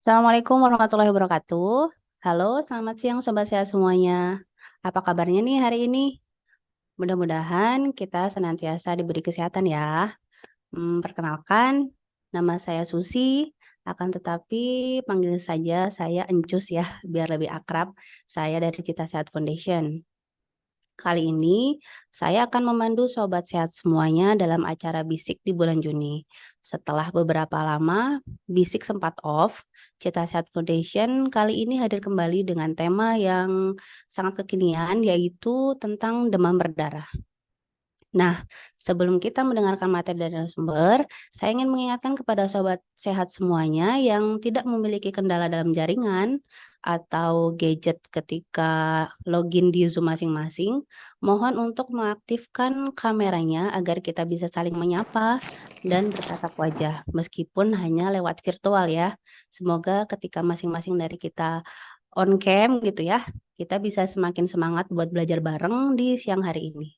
Assalamualaikum warahmatullahi wabarakatuh. Halo, selamat siang sobat sehat semuanya. Apa kabarnya nih hari ini? Mudah-mudahan kita senantiasa diberi kesehatan ya. Perkenalkan, nama saya Susi, akan tetapi panggil saja saya Encus ya, biar lebih akrab. Saya dari Cita Sehat Foundation. Kali ini saya akan memandu sobat sehat semuanya dalam acara Bisik di bulan Juni. Setelah beberapa lama Bisik sempat off, Cita Sehat Foundation kali ini hadir kembali dengan tema yang sangat kekinian, yaitu tentang demam berdarah. Nah, sebelum kita mendengarkan materi dari narasumber, saya ingin mengingatkan kepada sobat sehat semuanya yang tidak memiliki kendala dalam jaringan atau gadget ketika login di Zoom masing-masing, mohon untuk mengaktifkan kameranya agar kita bisa saling menyapa dan bertatap wajah, meskipun hanya lewat virtual ya. Semoga ketika masing-masing dari kita on cam gitu ya, kita bisa semakin semangat buat belajar bareng di siang hari ini.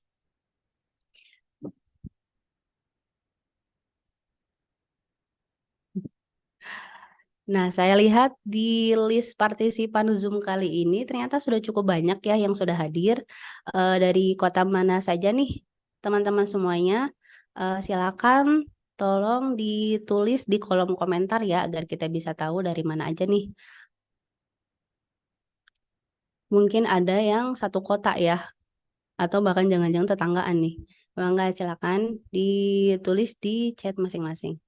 Nah, saya lihat di list partisipan Zoom kali ini ternyata sudah cukup banyak ya yang sudah hadir. Dari kota mana saja nih teman-teman semuanya? Silakan tolong ditulis di kolom komentar ya agar kita bisa tahu dari mana aja nih. Mungkin ada yang satu kota ya, atau bahkan jangan-jangan tetanggaan nih. Mangga silakan ditulis di chat masing-masing.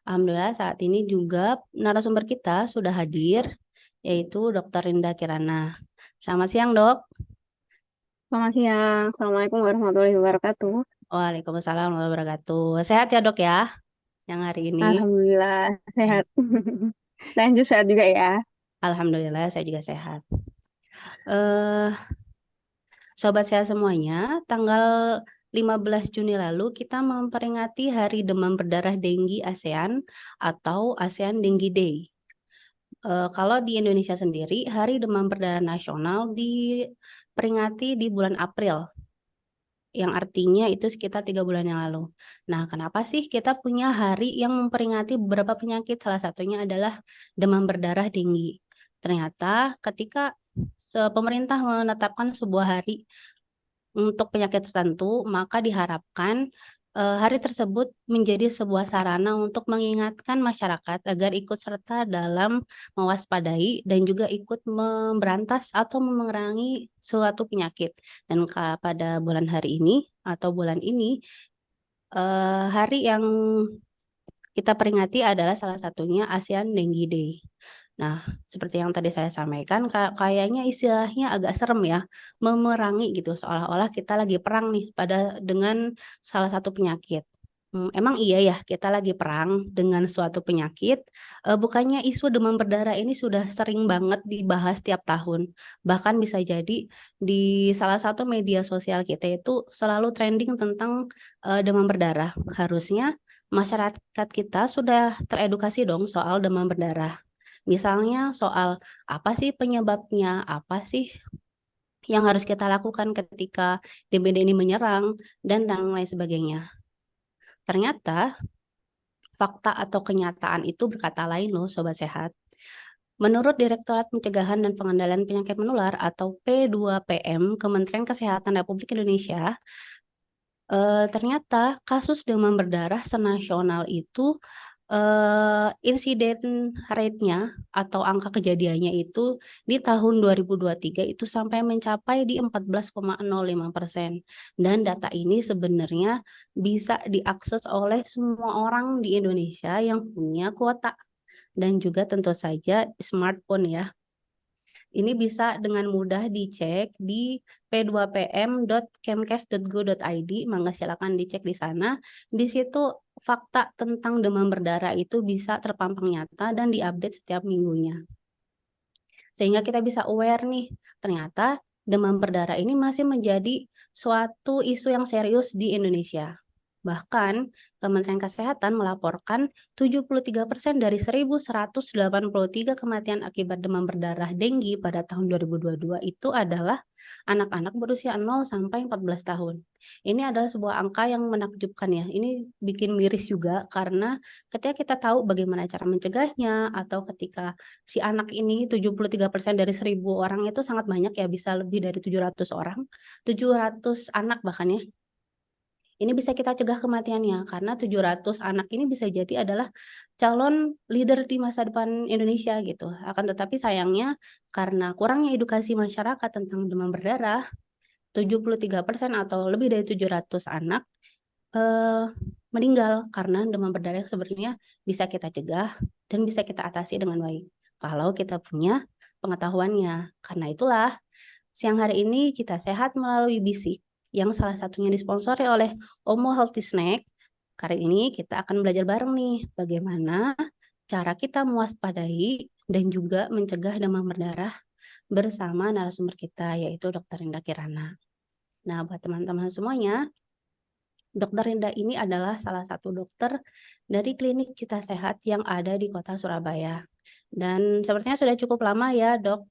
Alhamdulillah saat ini juga narasumber kita sudah hadir, yaitu Dr. Rinda Kirana. Selamat siang, Dok. Selamat siang. Assalamualaikum warahmatullahi wabarakatuh. Waalaikumsalam warahmatullahi wabarakatuh. Sehat ya, Dok ya, yang hari ini? Alhamdulillah Ya. sehat. Lanjut sehat juga ya. Alhamdulillah saya juga sehat. Eh, Sobat sehat semuanya, tanggal 15 Juni lalu kita memperingati Hari Demam Berdarah Denggi ASEAN atau ASEAN Dengue Day. Kalau di Indonesia sendiri, Hari Demam Berdarah Nasional diperingati di bulan April, yang artinya itu sekitar 3 bulan yang lalu. Nah, kenapa sih kita punya hari yang memperingati beberapa penyakit? Salah satunya adalah demam berdarah tinggi. Ternyata ketika pemerintah menetapkan sebuah hari untuk penyakit tertentu, maka diharapkan hari tersebut menjadi sebuah sarana untuk mengingatkan masyarakat agar ikut serta dalam mewaspadai dan juga ikut memberantas atau memerangi suatu penyakit. Dan pada bulan hari ini atau bulan ini, hari yang kita peringati adalah salah satunya ASEAN Dengue Day. Nah, seperti yang tadi saya sampaikan, kayaknya istilahnya agak serem ya, memerangi gitu, seolah-olah kita lagi perang nih dengan salah satu penyakit. Emang iya ya kita lagi perang dengan suatu penyakit, bukannya isu demam berdarah ini sudah sering banget dibahas tiap tahun. Bahkan bisa jadi di salah satu media sosial kita itu selalu trending tentang, demam berdarah. Harusnya masyarakat kita sudah teredukasi dong soal demam berdarah. Misalnya soal apa sih penyebabnya, apa sih yang harus kita lakukan ketika DBD ini menyerang, dan lain sebagainya. Ternyata fakta atau kenyataan itu berkata lain loh Sobat Sehat. Menurut Direktorat Pencegahan dan Pengendalian Penyakit Menular atau P2PM Kementerian Kesehatan Republik Indonesia, ternyata kasus demam berdarah senasional itu insiden rate-nya atau angka kejadiannya itu di tahun 2023 itu sampai mencapai di 14,05%. Dan data ini sebenarnya bisa diakses oleh semua orang di Indonesia yang punya kuota dan juga tentu saja smartphone ya. Ini bisa dengan mudah dicek di p2pm.kemkes.go.id. Mangga silakan dicek di sana. Di situ fakta tentang demam berdarah itu bisa terpampang nyata dan diupdate setiap minggunya. Sehingga kita bisa aware nih, ternyata demam berdarah ini masih menjadi suatu isu yang serius di Indonesia. Bahkan Kementerian Kesehatan melaporkan 73% dari 1.183 kematian akibat demam berdarah denggi pada tahun 2022 itu adalah anak-anak berusia 0 sampai 14 tahun. Ini adalah sebuah angka yang menakjubkan ya. Ini bikin miris juga karena ketika kita tahu bagaimana cara mencegahnya atau ketika si anak ini 73% dari 1.000 orang itu sangat banyak ya, bisa lebih dari 700 orang, 700 anak bahkan ya. Ini bisa kita cegah kematiannya karena 700 anak ini bisa jadi adalah calon leader di masa depan Indonesia gitu. Akan tetapi sayangnya karena kurangnya edukasi masyarakat tentang demam berdarah, 73% atau lebih dari 700 anak meninggal karena demam berdarah yang sebenarnya bisa kita cegah dan bisa kita atasi dengan baik kalau kita punya pengetahuannya. Karena itulah siang hari ini kita sehat melalui Bisik yang salah satunya disponsori oleh Omo Healthy Snack. Kali ini kita akan belajar bareng nih bagaimana cara kita mewaspadai dan juga mencegah demam berdarah bersama narasumber kita yaitu Dr. Indah Kirana. Nah, buat teman-teman semuanya, Dr. Indah ini adalah salah satu dokter dari klinik Cita Sehat yang ada di kota Surabaya. Dan sepertinya sudah cukup lama ya, Dok,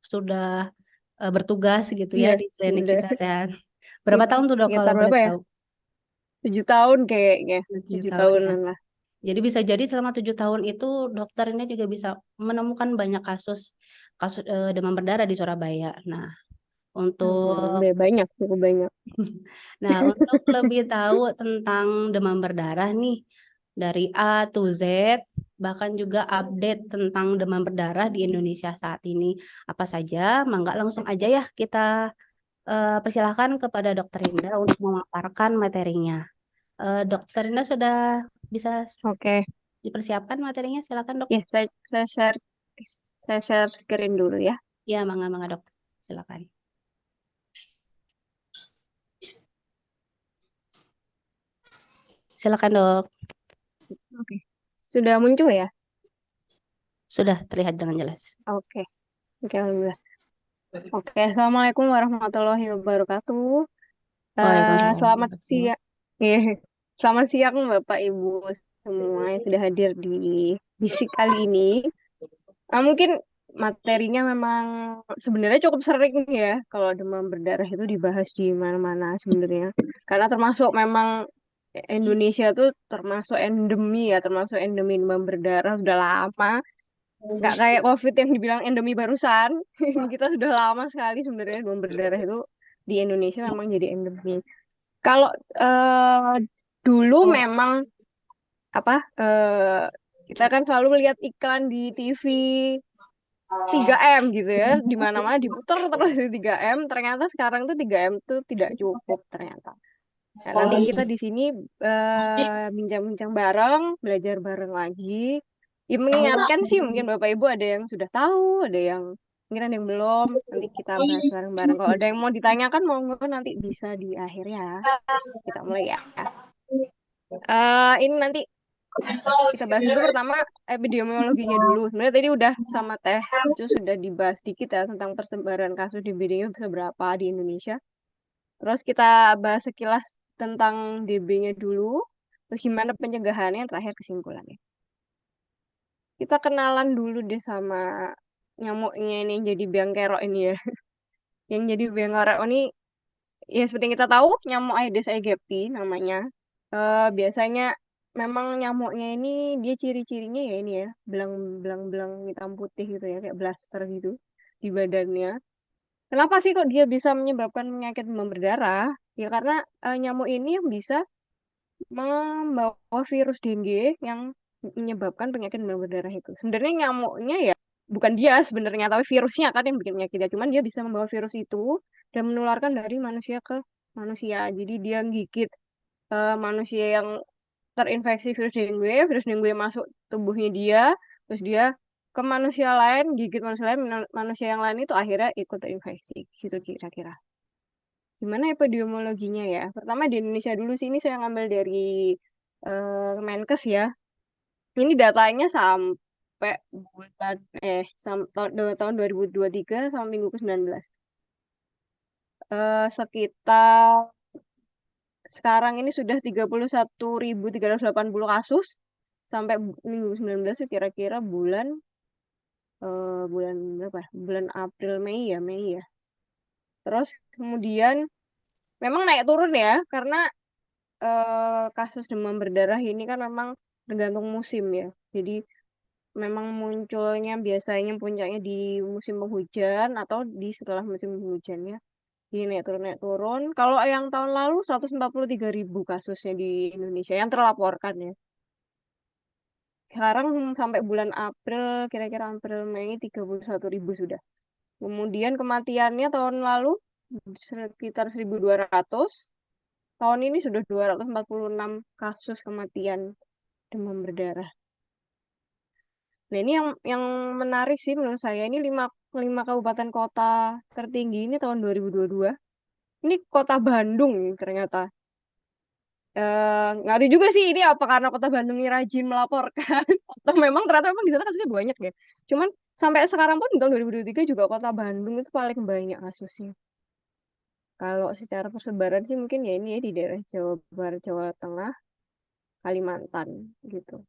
sudah bertugas gitu Iya, ya di klinik sudah. Cita Sehat. Berapa tahun tuh, Dok, Sekitar kalau boleh berapa ya? tahu? 7 tahun kayaknya. 7 tujuh tahun ya. tahunan lah. Jadi bisa jadi selama 7 tahun itu dokter ini juga bisa menemukan banyak kasus demam berdarah di Surabaya. Nah, untuk Banyak, cukup banyak. Nah, untuk lebih tahu tentang demam berdarah nih, dari A to Z, bahkan juga update tentang demam berdarah di Indonesia saat ini, apa saja, mangga langsung aja ya kita persilahkan kepada Dokter Indah untuk memaparkan materinya. Dokter Indah sudah bisa Oke. dipersiapkan materinya, silakan dok. Ya, saya share screen dulu ya. Ya, mangga dok, silakan. Silakan dok. Oke. Sudah muncul ya? Sudah terlihat dengan jelas. Oke. Oke, alhamdulillah. Oke, Assalamualaikum warahmatullahi wabarakatuh. Selamat Waalaikumsalam. siang. Selamat siang Bapak Ibu semua yang sudah hadir di bisik kali ini. Mungkin materinya memang sebenarnya cukup sering ya kalau demam berdarah itu dibahas di mana-mana sebenarnya. Karena termasuk memang Indonesia tuh termasuk endemi demam berdarah sudah lama. Nggak kayak COVID yang dibilang endemi barusan. Kita sudah lama sekali sebenarnya demam berdarah itu di Indonesia memang jadi endemi. Kalau dulu memang apa kita kan selalu melihat iklan di TV 3M gitu ya, di mana-mana diputar terus di 3M. Ternyata sekarang tuh 3M tuh tidak cukup ternyata. Nah, nanti kita di sini bincang-bincang bareng, belajar bareng lagi. Ya, mengingatkan sih mungkin Bapak Ibu ada yang sudah tahu, ada yang mungkin ada yang belum. Nanti kita bahas bareng-bareng. Kalau ada yang mau ditanyakan, monggo nanti bisa di akhir ya. Kita mulai ya. Ini nanti kita bahas dulu pertama epidemiologinya dulu. Sebenarnya tadi udah sama Teh itu sudah dibahas dikit ya tentang persebaran kasus DBD-nya seberapa di Indonesia. Terus kita bahas sekilas tentang DB-nya dulu, terus gimana pencegahannya, yang terakhir kesimpulannya. Kita kenalan dulu deh sama nyamuknya ini yang jadi biang kerok ini ya. Yang jadi biang kerok ini ya seperti yang kita tahu nyamuk Aedes aegypti namanya. Biasanya memang nyamuknya ini dia ciri-cirinya ya ini ya, belang-belang hitam putih gitu ya, kayak blaster gitu di badannya. Kenapa sih kok dia bisa menyebabkan penyakit demam berdarah? Ya karena nyamuk ini yang bisa membawa virus dengue yang menyebabkan penyakit demam berdarah itu. Sebenarnya nyamuknya ya bukan dia sebenarnya, tapi virusnya kan yang bikin penyakitnya. Cuman dia bisa membawa virus itu dan menularkan dari manusia ke manusia. Jadi dia gigit manusia yang terinfeksi virus dengue masuk tubuhnya dia, terus dia ke manusia lain, gigit manusia lain, manusia yang lain itu akhirnya ikut terinfeksi, gitu kira-kira. Gimana epidemiologinya ya? Pertama di Indonesia dulu sih, ini saya ngambil dari Kemenkes ya. Ini datanya sampai bulan tahun 2023 sampai minggu ke-19. Sekitar sekarang ini sudah 31.380 kasus sampai minggu 19 itu kira-kira bulan berapa? Bulan April Mei ya, Mei ya. Terus kemudian memang naik turun ya karena kasus demam berdarah ini kan memang tergantung musim ya. Jadi memang munculnya biasanya puncaknya di musim penghujan atau di setelah musim penghujannya. Jadi naik turun. Kalau yang tahun lalu 143.000 kasusnya di Indonesia yang terlaporkan ya. Sekarang sampai bulan April, kira-kira April Mei 31.000 sudah. Kemudian kematiannya tahun lalu sekitar 1.200. Tahun ini sudah 246 kasus kematian demam berdarah. Nah, ini yang menarik sih menurut saya ini lima kabupaten kota tertinggi ini tahun 2022. Ini kota Bandung ternyata. Ngerti juga sih ini apa karena kota Bandung ini rajin melaporkan atau memang ternyata memang di sana kasusnya banyak ya. Cuman sampai sekarang pun di tahun 2023 juga kota Bandung itu paling banyak kasusnya. Kalau secara persebaran sih mungkin ya ini ya di daerah Jawa Barat, Jawa Tengah, Kalimantan gitu.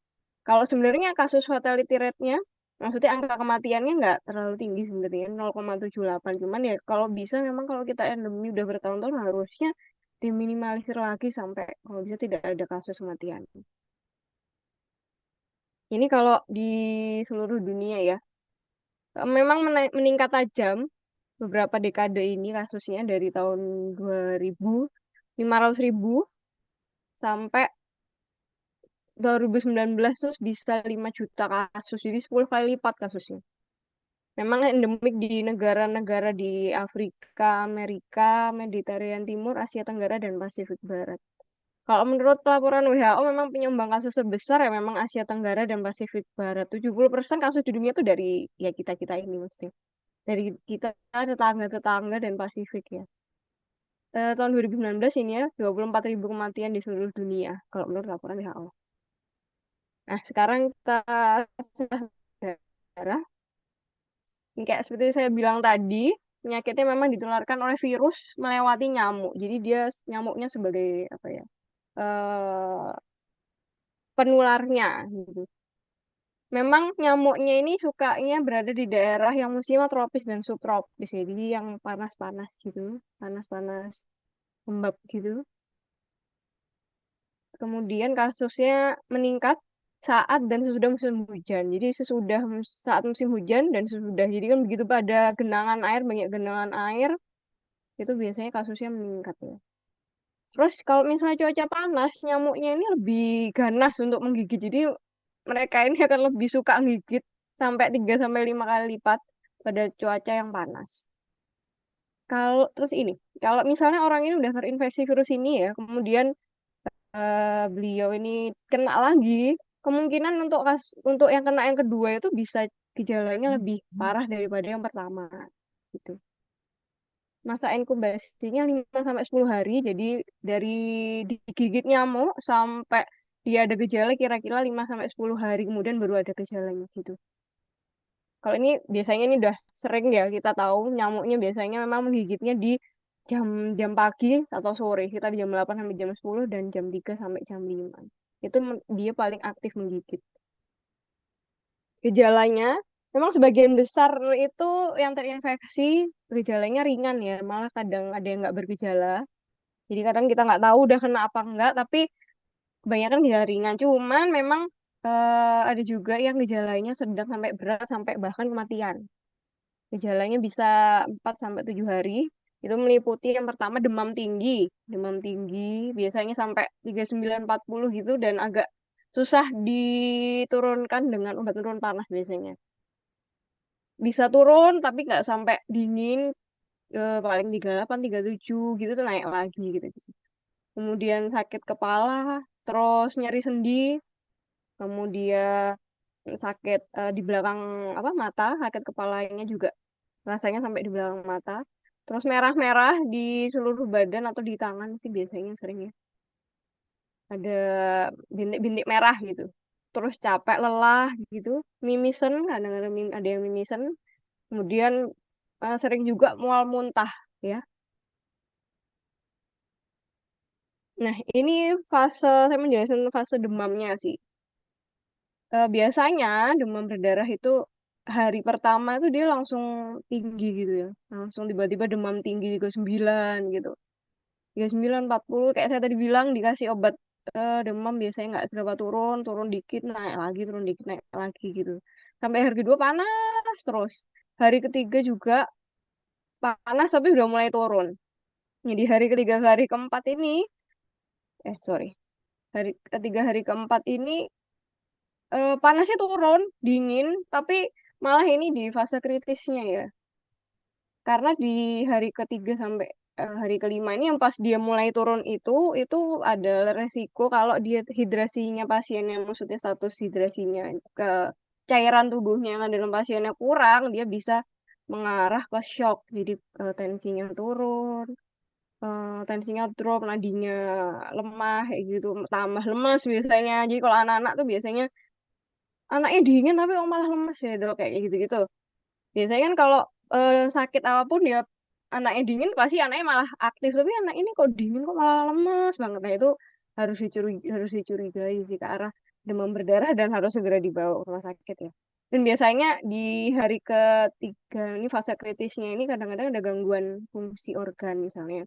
Kalau sebenarnya kasus fatality rate-nya, maksudnya angka kematiannya nggak terlalu tinggi sebenarnya, 0,78. Cuman ya kalau bisa memang kalau kita endemi udah bertahun-tahun harusnya diminimalisir lagi sampai kalau bisa tidak ada kasus kematian. Ini kalau di seluruh dunia ya, memang meningkat tajam beberapa dekade ini kasusnya dari tahun 2000, 500.000 sampai 2019 terus bisa 5 juta kasus, jadi 10 kali lipat kasusnya. Memang endemik di negara-negara di Afrika, Amerika, Mediterania Timur, Asia Tenggara, dan Pasifik Barat. Kalau menurut laporan WHO memang penyumbang kasus terbesar ya memang Asia Tenggara dan Pasifik Barat. 70% kasus di dunia itu dari ya kita-kita ini maksudnya. Dari kita, tetangga-tetangga, dan Pasifik ya. Tahun 2019 ini ya 24.000 kematian di seluruh dunia kalau menurut laporan WHO. Nah, sekarang kita darah. Kayak seperti saya bilang tadi, penyakitnya memang ditularkan oleh virus melewati nyamuk. Jadi dia nyamuknya sebagai apa ya? eh Penularnya gitu. Memang nyamuknya ini sukanya berada di daerah yang musimnya tropis dan subtropis ya. Jadi yang panas-panas gitu, panas-panas lembab gitu. Kemudian kasusnya meningkat saat dan sesudah musim hujan. Jadi saat musim hujan dan sesudah. Jadi kan begitu pada genangan air, banyak genangan air, itu biasanya kasusnya meningkat ya. Terus kalau misalnya cuaca panas, nyamuknya ini lebih ganas untuk menggigit. Jadi mereka ini akan lebih suka menggigit sampai 3 sampai 5 kali lipat pada cuaca yang panas. Kalau misalnya orang ini udah terinfeksi virus ini ya, kemudian beliau ini kena lagi, kemungkinan untuk yang kena yang kedua itu bisa gejalanya lebih parah daripada yang pertama gitu. Masa inkubasinya 5 sampai 10 hari. Jadi dari digigit nyamuk sampai dia ada gejala kira-kira 5 sampai 10 hari kemudian baru ada gejalanya gitu. Kalau ini biasanya ini udah sering ya kita tahu nyamuknya biasanya memang menggigitnya di jam jam pagi atau sore. Kita di jam 8 sampai jam 10 dan jam 3 sampai jam 5. Itu dia paling aktif menggigit. Gejalanya memang sebagian besar itu yang terinfeksi gejalanya ringan ya, malah kadang ada yang nggak bergejala. Jadi kadang kita nggak tahu udah kena apa enggak, tapi kebanyakan gejala ringan. Cuman memang ada juga yang gejalanya sedang sampai berat sampai bahkan kematian. Gejalanya bisa 4 sampai 7 hari. Itu meliputi yang pertama demam tinggi. Demam tinggi biasanya sampai 39-40 gitu dan agak susah diturunkan dengan obat turun panas biasanya. Bisa turun tapi nggak sampai dingin, paling 38, 37 gitu tuh naik lagi gitu. Kemudian sakit kepala, terus nyeri sendi, kemudian sakit di belakang apa mata, sakit kepalanya juga rasanya sampai di belakang mata. Terus merah-merah di seluruh badan atau di tangan sih biasanya sering ya. Ada bintik-bintik merah gitu. Terus capek, lelah gitu, mimisen, kadang-kadang ada yang mimisen. Kemudian sering juga mual muntah ya. Nah, ini saya menjelaskan fase demamnya sih. Biasanya demam berdarah itu hari pertama itu dia langsung tinggi gitu ya. Langsung tiba-tiba demam tinggi 39 gitu. 39, 40 kayak saya tadi bilang dikasih obat demam biasanya nggak seberapa turun, turun dikit naik lagi, turun dikit naik lagi gitu. Sampai hari kedua panas terus. Hari ketiga juga panas tapi udah mulai turun. Jadi hari ketiga ke hari keempat ini, sorry, hari ketiga hari keempat ini panasnya turun, dingin, tapi malah ini di fase kritisnya ya. Karena di hari ketiga sampai hari kelima ini yang pas dia mulai turun itu ada resiko kalau dia hidrasinya pasiennya, maksudnya status hidrasinya ke cairan tubuhnya yang ada dalam pasiennya kurang, dia bisa mengarah ke shock. Jadi tensinya turun, tensinya drop, nadinya lemah, kayak gitu, tambah lemas biasanya. Jadi kalau anak-anak tuh biasanya anaknya dingin tapi kok malah lemes ya dok, kayak gitu-gitu. Biasanya kan kalau sakit apapun ya anaknya dingin pasti anaknya malah aktif, tapi anak ini kok dingin kok malah lemes banget. Nah itu harus dicurigai sih ke arah demam berdarah dan harus segera dibawa ke rumah sakit ya. Dan biasanya di hari ketiga ini fase kritisnya ini kadang-kadang ada gangguan fungsi organ misalnya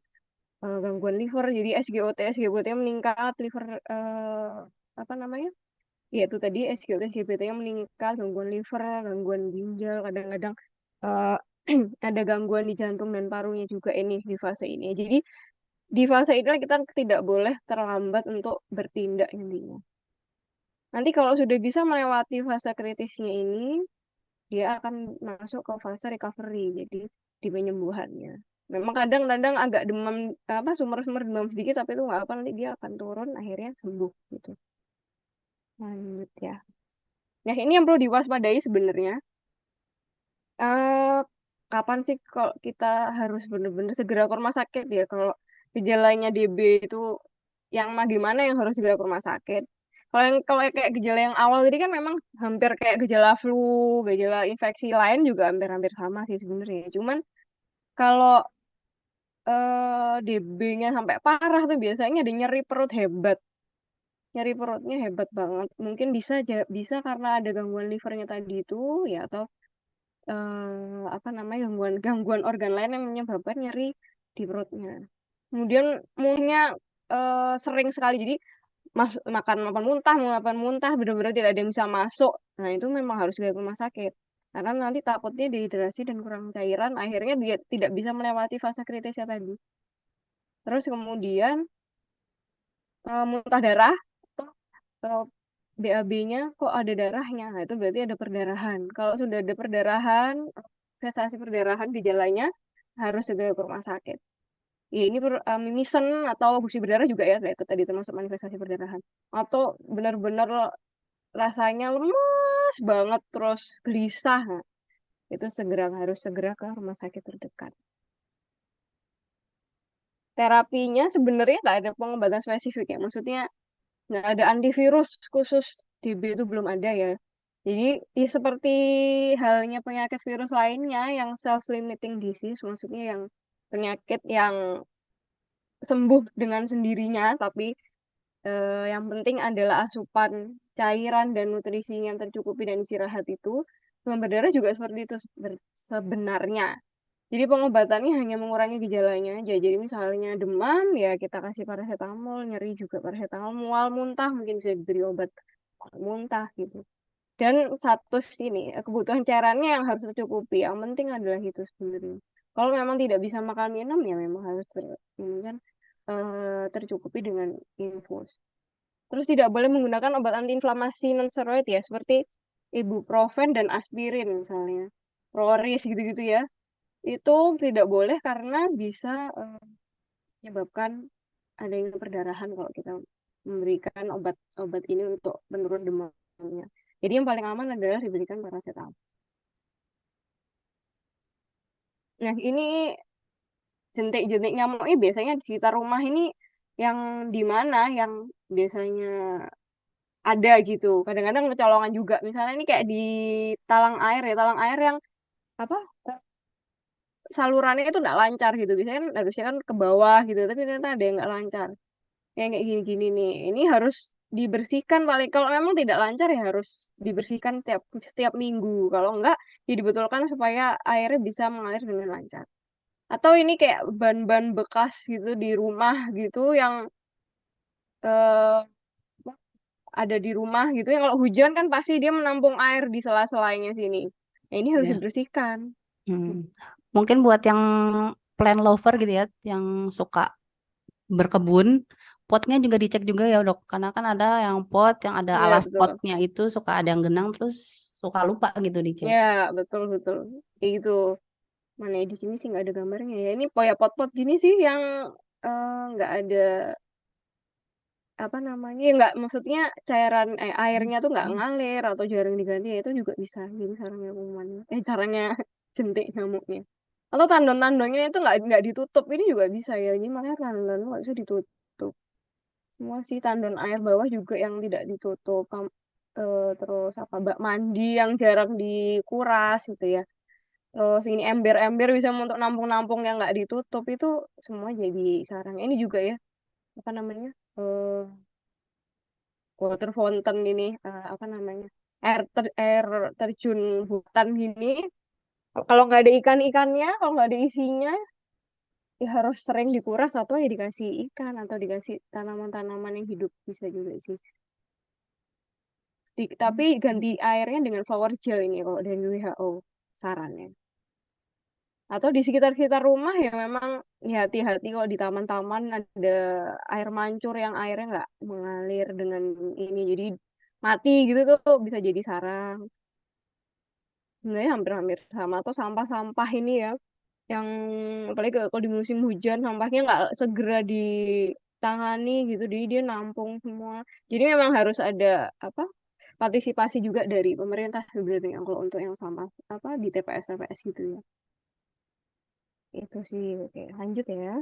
gangguan liver, jadi SGOT meningkat, liver apa namanya? Ya itu tadi SGOT SGPT yang meningkat, gangguan liver, gangguan ginjal, kadang-kadang eh, ada gangguan di jantung dan parunya juga ini di fase ini. Jadi di fase ini kita tidak boleh terlambat untuk bertindak intinya. Nanti kalau sudah bisa melewati fase kritisnya ini, dia akan masuk ke fase recovery, jadi di penyembuhannya. Memang kadang-kadang agak demam apa sumber-sumber demam sedikit, tapi itu nggak apa, nanti dia akan turun akhirnya sembuh gitu. Lanjut ya. Nah, ini yang perlu diwaspadai sebenarnya. eh Kapan sih kalau kita harus benar-benar segera ke rumah sakit ya? Kalau gejalanya DB itu yang gimana yang harus segera ke rumah sakit? Kalau kayak gejala yang awal tadi kan memang hampir kayak gejala flu, gejala infeksi lain juga hampir-hampir sama sih sebenarnya. Cuman kalau DB-nya sampai parah tuh biasanya ada nyeri perut hebat. Nyeri perutnya hebat banget. Mungkin bisa karena ada gangguan livernya tadi itu ya, atau apa namanya gangguan gangguan organ lain yang menyebabkan nyeri di perutnya. Kemudian muntahnya sering sekali, jadi makan muntah benar-benar tidak ada yang bisa masuk. Nah itu memang harus ke rumah sakit karena nanti takutnya dehidrasi dan kurang cairan, akhirnya dia tidak bisa melewati fase kritisnya tadi. Terus kemudian muntah darah atau BAB-nya kok ada darahnya. Nah, itu berarti ada perdarahan. Kalau sudah ada perdarahan, manifestasi perdarahan gejalanya harus segera ke rumah sakit. Ya, ini mimisen atau gusi berdarah juga ya, nah, itu tadi termasuk manifestasi perdarahan. Atau benar-benar rasanya lemas banget terus gelisah. Nah, itu harus segera ke rumah sakit terdekat. Terapinya sebenarnya nggak ada pengobatan spesifik ya. Maksudnya nggak ada antivirus khusus TB itu belum ada ya. Jadi ya seperti halnya penyakit virus lainnya yang self-limiting disease, maksudnya yang penyakit yang sembuh dengan sendirinya, tapi yang penting adalah asupan cairan dan nutrisinya yang tercukupi dan istirahat itu. Demam berdarah juga seperti itu sebenarnya. Jadi pengobatannya hanya mengurangi gejalanya aja. Jadi misalnya demam, ya kita kasih paracetamol, nyeri juga paracetamol, mual, muntah, mungkin bisa diberi obat muntah gitu. Dan satu sini, kebutuhan cairannya yang harus tercukupi. Yang penting adalah itu sebenarnya. Kalau memang tidak bisa makan minum, ya memang harus ini kan, tercukupi dengan infus. Terus tidak boleh menggunakan obat antiinflamasi non-steroid ya, seperti ibuprofen dan aspirin misalnya. Proris gitu-gitu ya. Itu tidak boleh karena bisa menyebabkan adanya perdarahan kalau kita memberikan obat-obat ini untuk menurun demamnya. Jadi yang paling aman adalah diberikan paracetamol. Nah, ini jentik-jentik nyamuknya biasanya di sekitar rumah ini yang di mana yang biasanya ada gitu. Kadang-kadang kecolongan juga. Misalnya ini kayak di talang air ya, talang air yang apa salurannya itu nggak lancar gitu. Biasanya kan harusnya kan ke bawah gitu, tapi ternyata ada yang nggak lancar. yang kayak gini-gini nih. Ini harus dibersihkan paling kalau memang tidak lancar ya harus dibersihkan setiap minggu. Kalau enggak, ya dibetulkan supaya airnya bisa mengalir dengan lancar. Atau ini kayak ban-ban bekas gitu di rumah gitu yang eh, ada di rumah gitu yang kalau hujan kan pasti dia menampung air di sela-selanya sini. Nah, ini harus Ya. dibersihkan. Hmm. Mungkin buat yang plant lover gitu ya, yang suka berkebun, potnya juga dicek juga ya dok, karena kan ada yang pot yang ada Iya, alas betul. potnya itu suka ada yang genang terus suka lupa gitu dicek. Ya, betul betul. Kayak gitu. Mana ya, di sini sih nggak ada gambarnya ya. Ini ya pot-pot gini sih yang nggak ada apa namanya, ya nggak maksudnya cairan airnya tuh nggak ngalir atau jarang diganti ya itu juga bisa jadi sarangnya kuman. Caranya jentik nyamuknya. Atau tandon-tandonnya itu nggak ditutup ini juga bisa ya. Jadi makanya tandon nggak bisa ditutup. Semua sih tandon air bawah juga yang tidak ditutup. Terus apa bak mandi yang jarang dikuras gitu ya. Terus ini ember-ember bisa untuk nampung-nampung yang nggak ditutup itu semua jadi sarang. Ini juga ya apa namanya water fountain ini apa namanya air terjun hutan gini. Kalau nggak ada ikan-ikannya, kalau nggak ada isinya, ya harus sering dikuras atau ya dikasih ikan atau dikasih tanaman-tanaman yang hidup bisa juga sih. Tapi ganti airnya dengan flower gel ini kalau dari WHO sarannya. Atau di sekitar-sekitar rumah ya memang ya hati-hati kalau di taman-taman ada air mancur yang airnya nggak mengalir dengan ini. Jadi mati gitu tuh bisa jadi sarang. Sebenarnya hampir-hampir sama. Atau sampah-sampah ini ya. Yang apalagi kalau di musim hujan sampahnya nggak segera ditangani gitu. Jadi dia nampung semua. Jadi memang harus ada apa partisipasi juga dari pemerintah sebenarnya kalau untuk yang sampah apa di TPS TPS gitu ya. Itu sih, oke lanjut ya.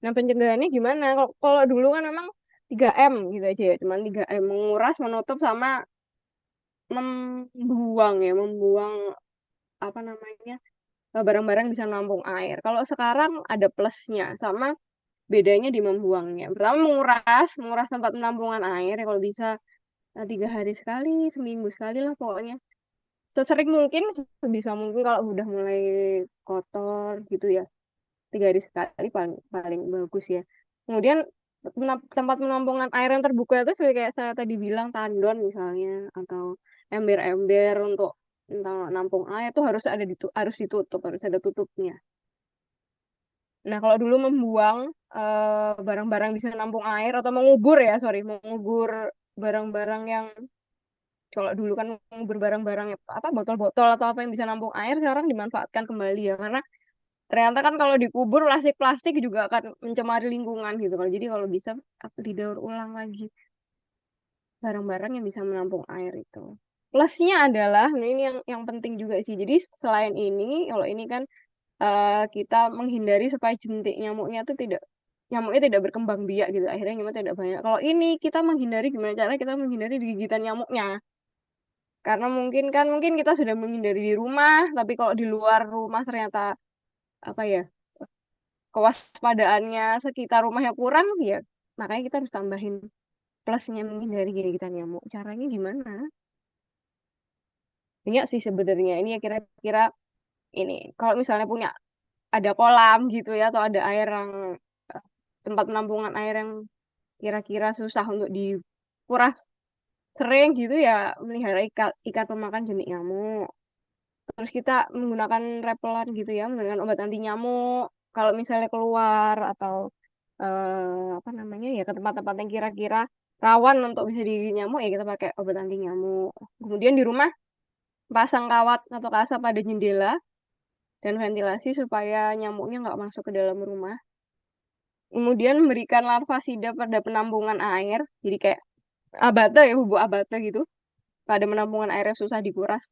Nah, pencegahannya gimana? Kalau dulu kan memang 3M gitu aja ya. Cuman 3M menguras, menutup sama membuang ya, membuang apa namanya? Barang-barang bisa menampung air. Kalau sekarang ada plusnya sama bedanya di membuangnya. Pertama menguras tempat penampungan air ya kalau bisa 3 hari sekali, seminggu sekali lah pokoknya. Sesering mungkin, sebisa mungkin kalau udah mulai kotor gitu ya. 3 hari sekali paling paling bagus ya. Kemudian tempat penampungan air yang terbuka itu seperti kayak saya tadi bilang tandon misalnya atau ember-ember untuk entah nampung air itu harus ditutup, harus ada tutupnya. Nah, kalau dulu membuang barang-barang bisa nampung air atau mengubur ya, sorry, mengubur barang-barang yang kalau dulu kan mengubur barang-barang apa botol-botol atau apa yang bisa nampung air sekarang dimanfaatkan kembali ya karena ternyata kan kalau dikubur plastik-plastik juga akan mencemari lingkungan gitu kan. Jadi kalau bisa didaur ulang lagi barang-barang yang bisa menampung air itu. Plusnya adalah, nah ini yang penting juga sih. Jadi selain ini, kalau ini kan kita menghindari supaya jentik nyamuknya tidak berkembang biak gitu. Akhirnya nyamuk tidak banyak. Kalau ini kita menghindari gimana caranya kita menghindari gigitan nyamuknya. Karena mungkin kita sudah menghindari di rumah, tapi kalau di luar rumah ternyata apa ya kewaspadaannya sekitar rumahnya kurang ya makanya kita harus tambahin plusnya menghindari gigitan nyamuk caranya gimana banyak sih sebenarnya ini ya kira-kira ini kalau misalnya punya ada kolam gitu ya atau ada air yang eh, tempat penampungan air yang kira-kira susah untuk dikuras sering gitu ya melihara ikan pemakan jenik nyamuk terus kita menggunakan repelan gitu ya menggunakan obat anti nyamuk kalau misalnya keluar atau apa namanya ya ke tempat-tempat yang kira-kira rawan untuk bisa digigit nyamuk ya kita pakai obat anti nyamuk. Kemudian di rumah pasang kawat atau kaca pada jendela dan ventilasi supaya nyamuknya nggak masuk ke dalam rumah. Kemudian memberikan larvasida pada penampungan air, jadi kayak abate ya bubuk abate gitu pada penampungan air yang susah dikuras.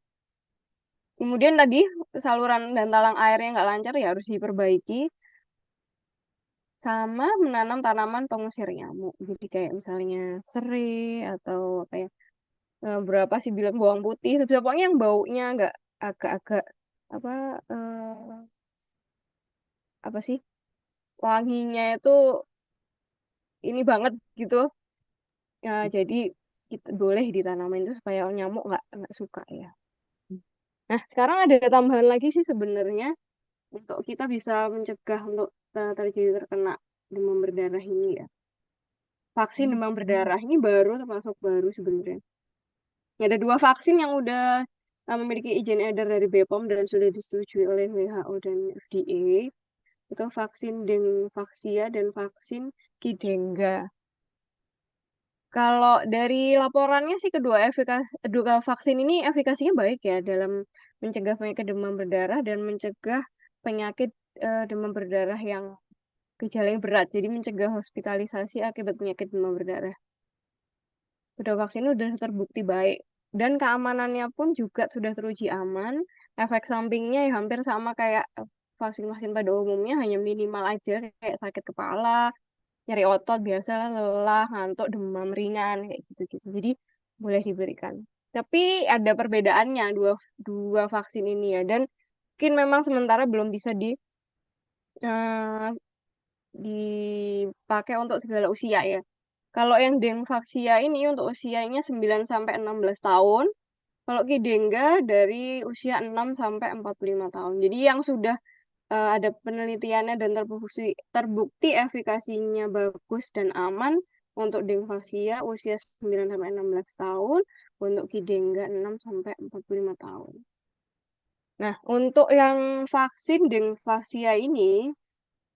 Kemudian tadi saluran dan talang airnya nggak lancar ya harus diperbaiki sama menanam tanaman pengusir nyamuk. Jadi kayak misalnya serai atau apa ya berapa sih bilang bawang putih pokoknya yang baunya agak agak-agak apa apa sih wanginya itu ini banget gitu. Ya, jadi kita boleh ditanamin itu supaya nyamuk nggak suka ya. Nah, sekarang ada tambahan lagi sih sebenarnya untuk kita bisa mencegah untuk terjadi terkena demam berdarah ini ya. Vaksin demam berdarah ini baru termasuk baru sebenarnya. Ada 2 vaksin yang udah memiliki izin edar dari BPOM dan sudah disetujui oleh WHO dan FDA. Itu vaksin Dengvaxia dan vaksin Qdenga. Kalau dari laporannya sih kedua vaksin ini efikasinya baik ya dalam mencegah penyakit demam berdarah dan mencegah penyakit demam berdarah yang gejalanya berat. Jadi mencegah hospitalisasi akibat penyakit demam berdarah. Kedua vaksin ini sudah terbukti baik dan keamanannya pun juga sudah teruji aman. Efek sampingnya ya hampir sama kayak vaksin-vaksin pada umumnya, hanya minimal aja kayak sakit kepala, nyeri otot biasa, lelah, ngantuk, demam ringan kayak gitu-gitu. Jadi boleh diberikan. Tapi ada perbedaannya dua dua vaksin ini ya, dan mungkin memang sementara belum bisa eh, dipakai untuk segala usia ya. Kalau yang Dengvaxia ini untuk usianya 9 sampai 16 tahun, kalau Qdenga dari usia 6 sampai 45 tahun. Jadi yang sudah ada penelitiannya dan terbukti efikasinya bagus dan aman untuk Dengvaxia usia 9 sampai 16 tahun, untuk Qdenga 6 sampai 45 tahun. Nah, untuk yang vaksin Dengvaxia ini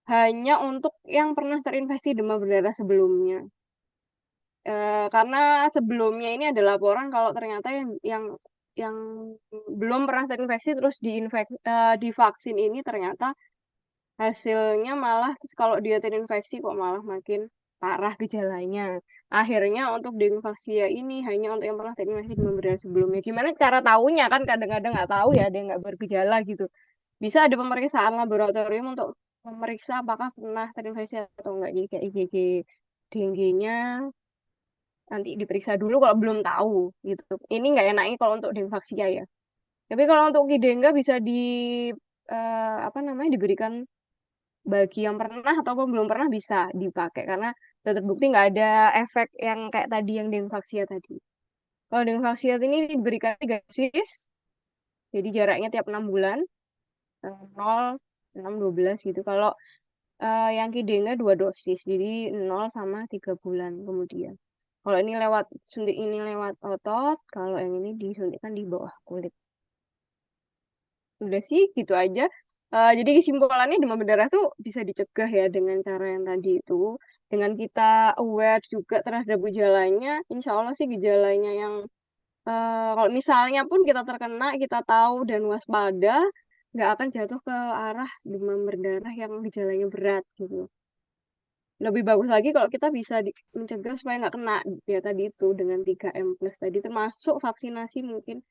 hanya untuk yang pernah terinfeksi demam berdarah sebelumnya. Karena sebelumnya ini ada laporan kalau ternyata yang belum pernah terinfeksi terus divaksin ini ternyata hasilnya malah kalau dia terinfeksi kok malah makin parah gejalanya. Akhirnya untuk Dengvaxia ini hanya untuk yang pernah terinfeksi demam berdarah sebelumnya. Gimana cara tahunya kan kadang-kadang nggak tahu ya, ada yang nggak bergejala gitu. Bisa ada pemeriksaan laboratorium untuk memeriksa apakah pernah terinfeksi atau enggak. Jadi kayak IgG dengue-nya nanti diperiksa dulu kalau belum tahu gitu. Ini nggak enaknya kalau untuk Dengvaxia ya. Tapi kalau untuk Qdenga bisa apa namanya diberikan bagi yang pernah ataupun belum pernah bisa dipakai karena sudah terbukti nggak ada efek yang kayak tadi yang Dengvaxia tadi. Kalau Dengvaxia ini diberikan 3 dosis, jadi jaraknya tiap 6 bulan, 0, 6, 12 gitu. Kalau yang Qdenga 2 dosis, jadi 0 sama 3 bulan kemudian. Kalau ini suntik ini lewat otot, kalau yang ini disuntikkan di bawah kulit. Udah sih, gitu aja. Jadi kesimpulannya demam berdarah tuh bisa dicegah ya dengan cara yang tadi itu. Dengan kita aware juga terhadap gejalanya, insya Allah sih gejalanya yang kalau misalnya pun kita terkena, kita tahu dan waspada, nggak akan jatuh ke arah demam berdarah yang gejalanya berat gitu. Lebih bagus lagi kalau kita bisa mencegah supaya nggak kena ya tadi itu dengan 3M plus tadi, termasuk vaksinasi mungkin.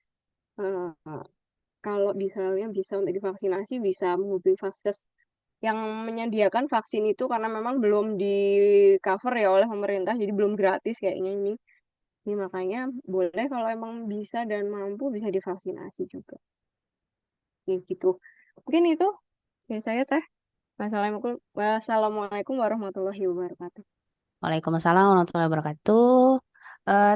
eh, Kalau misalnya bisa untuk divaksinasi, bisa menghubungi vaskes yang menyediakan vaksin itu karena memang belum di cover ya oleh pemerintah, jadi belum gratis kayaknya ini. Ini makanya boleh kalau emang bisa dan mampu bisa divaksinasi juga. Ya, gitu. Mungkin itu dari saya Teh. Wassalamualaikum warahmatullahi wabarakatuh. Waalaikumsalam warahmatullahi wabarakatuh.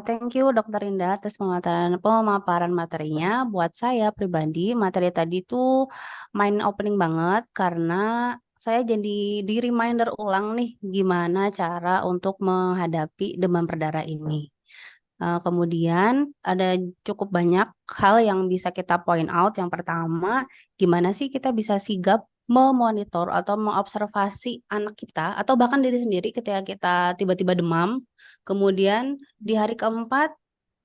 Thank you Dokter Indah atas pemaparan materinya. Buat saya pribadi, materi tadi tuh mind opening banget karena saya jadi di reminder ulang nih gimana cara untuk menghadapi demam berdarah ini. Kemudian ada cukup banyak hal yang bisa kita point out. Yang pertama, gimana sih kita bisa sigap memonitor atau mengobservasi anak kita atau bahkan diri sendiri ketika kita tiba-tiba demam. Kemudian di hari keempat,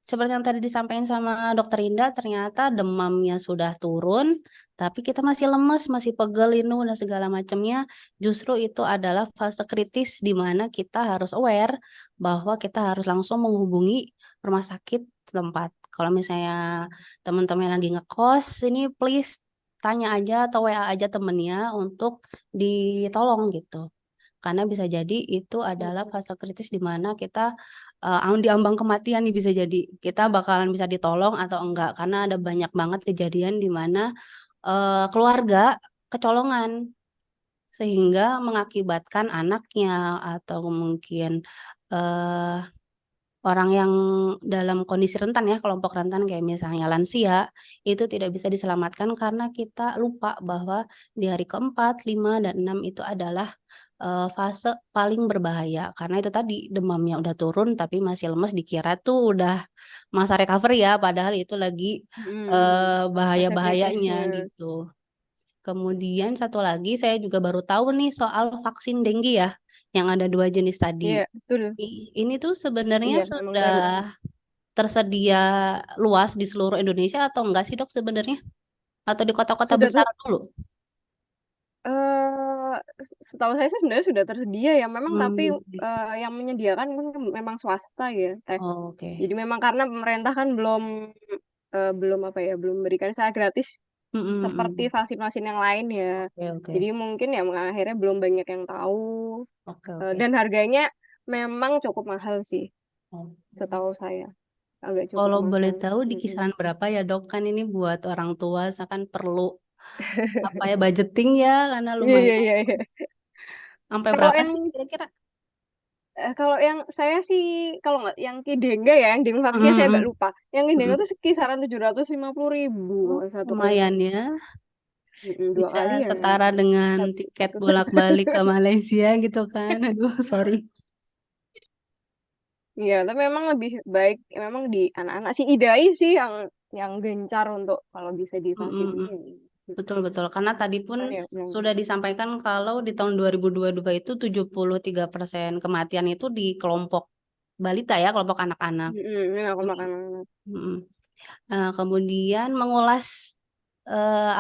seperti yang tadi disampaikan sama Dokter Indah, ternyata demamnya sudah turun, tapi kita masih lemes, masih pegel, linu, dan segala macamnya. Justru itu adalah fase kritis di mana kita harus aware bahwa kita harus langsung menghubungi rumah sakit setempat. Kalau misalnya teman-teman lagi ngekos, ini please tanya aja atau WA aja temennya untuk ditolong gitu. Karena bisa jadi itu adalah fase kritis di mana kita di ambang kematian nih, bisa jadi kita bakalan bisa ditolong atau enggak, karena ada banyak banget kejadian di mana keluarga kecolongan sehingga mengakibatkan anaknya atau mungkin eh, orang yang dalam kondisi rentan ya, kelompok rentan kayak misalnya lansia, itu tidak bisa diselamatkan karena kita lupa bahwa di hari keempat, 5, dan 6 itu adalah fase paling berbahaya. Karena itu tadi demamnya udah turun tapi masih lemes, dikira tuh udah masa recovery ya, padahal itu lagi Masa bahaya-bahayanya kritisnya. gitu. Kemudian satu lagi saya juga baru tahu nih soal vaksin dengue ya, yang ada 2 jenis tadi. Iya, betul. Ini tuh sebenarnya Iya, memang baru. sudah tersedia luas di seluruh Indonesia atau enggak sih dok sebenarnya? Atau di kota-kota Sudah besar dulu? setahu saya sih sebenarnya sudah tersedia ya, memang tapi Oke. yang menyediakan kan memang swasta ya, Teh. Oh, oke. Jadi memang karena pemerintah kan belum belum apa ya, belum memberikan secara gratis seperti Mm-mm. vaksin-vaksin yang lain ya. Oke, oke. Jadi mungkin ya akhirnya belum banyak yang tahu Oke, oke. dan harganya memang cukup mahal sih, Oke. setahu saya agak cukup Kalau boleh mahal. tahu di Mm-mm. kisaran berapa ya dok? Kan ini buat orang tua akan perlu apa ya budgeting ya karena Iya iya lumayan. iya iya. Sampai Kalau berapa yang sih kira-kira? kalau yang saya sih kalau nggak yang Kidengga ya, yang dengue vaksinnya saya agak Mm-mm. lupa. Yang Kidengga Mm-mm. tuh kisaran 750.000 Oh, satu kali lumayan vaksin. ya. Dua Bisa kali ya setara dengan tiket satu. bolak-balik ke Malaysia gitu kan. Aduh, sorry. Iya, tapi memang lebih baik memang di anak-anak sih idai sih yang gencar untuk kalau bisa divaksin Mm-mm. ini. Gitu. Betul, betul. Karena tadi pun Kan ya, yang sudah disampaikan kalau di tahun 2022 itu 73% kematian itu di kelompok balita ya, kelompok anak-anak. ini aku Jadi, makan. mm-mm. Kemudian mengulas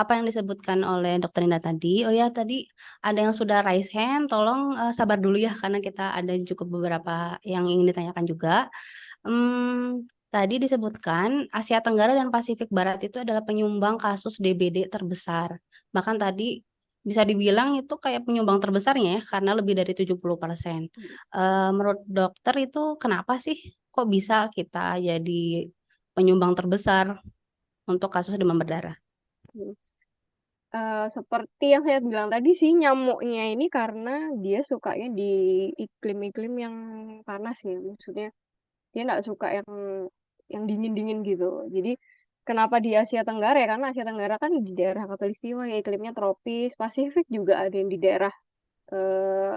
apa yang disebutkan oleh Dokter Indah tadi. Oh ya, tadi ada yang sudah raise hand, tolong sabar dulu ya, karena kita ada cukup beberapa yang ingin ditanyakan juga. Tadi disebutkan Asia Tenggara dan Pasifik Barat itu adalah penyumbang kasus DBD terbesar. Bahkan tadi bisa dibilang itu kayak penyumbang terbesarnya ya, karena lebih dari 70%. Menurut dokter itu kenapa sih kok bisa kita jadi penyumbang terbesar untuk kasus demam berdarah? Seperti yang saya bilang tadi sih nyamuknya ini karena dia sukanya di iklim-iklim yang panas ya, maksudnya dia nggak suka yang dingin-dingin gitu. Jadi kenapa di Asia Tenggara ya? Karena Asia Tenggara kan di daerah Khatulistiwa ya iklimnya tropis, Pasifik juga ada yang di daerah eh,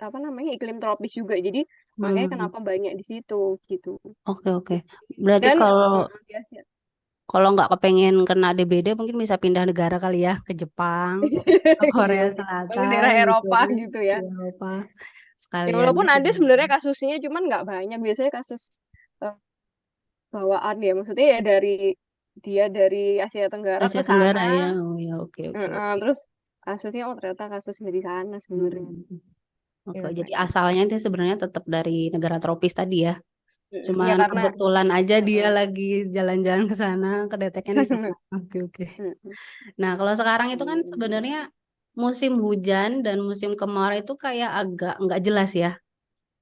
apa namanya iklim tropis juga. Jadi makanya Hmm, kenapa banyak di situ gitu. oke, oke. Berarti Dan di Asia kalau nggak kepengen kena DBD mungkin bisa pindah negara kali ya ke Jepang, ke iya Korea mungkin mungkin Selatan daerah gitu Eropa kan, gitu di ya. Eropa Ya sekalian walaupun itu. ada sebenarnya kasusnya, cuman nggak banyak. Biasanya kasus eh, bawaan ya, maksudnya ya dia dari Asia Tenggara Asia ke sana, Tenggara ya. Oh ya, oke, oke, oke. terus kasusnya oh ternyata kasus dari sana sebenarnya. Hmm. Oke, Ya jadi kayak gitu. asalnya itu sebenarnya tetap dari negara tropis tadi ya. Ya Cuman karena kebetulan aja dia mm-mm. lagi jalan-jalan ke sana, kedeteknya di sana. Oke, oke. Mm-mm. Nah, kalau sekarang itu kan Mm-mm. sebenarnya musim hujan dan musim kemarau itu kayak agak nggak jelas ya.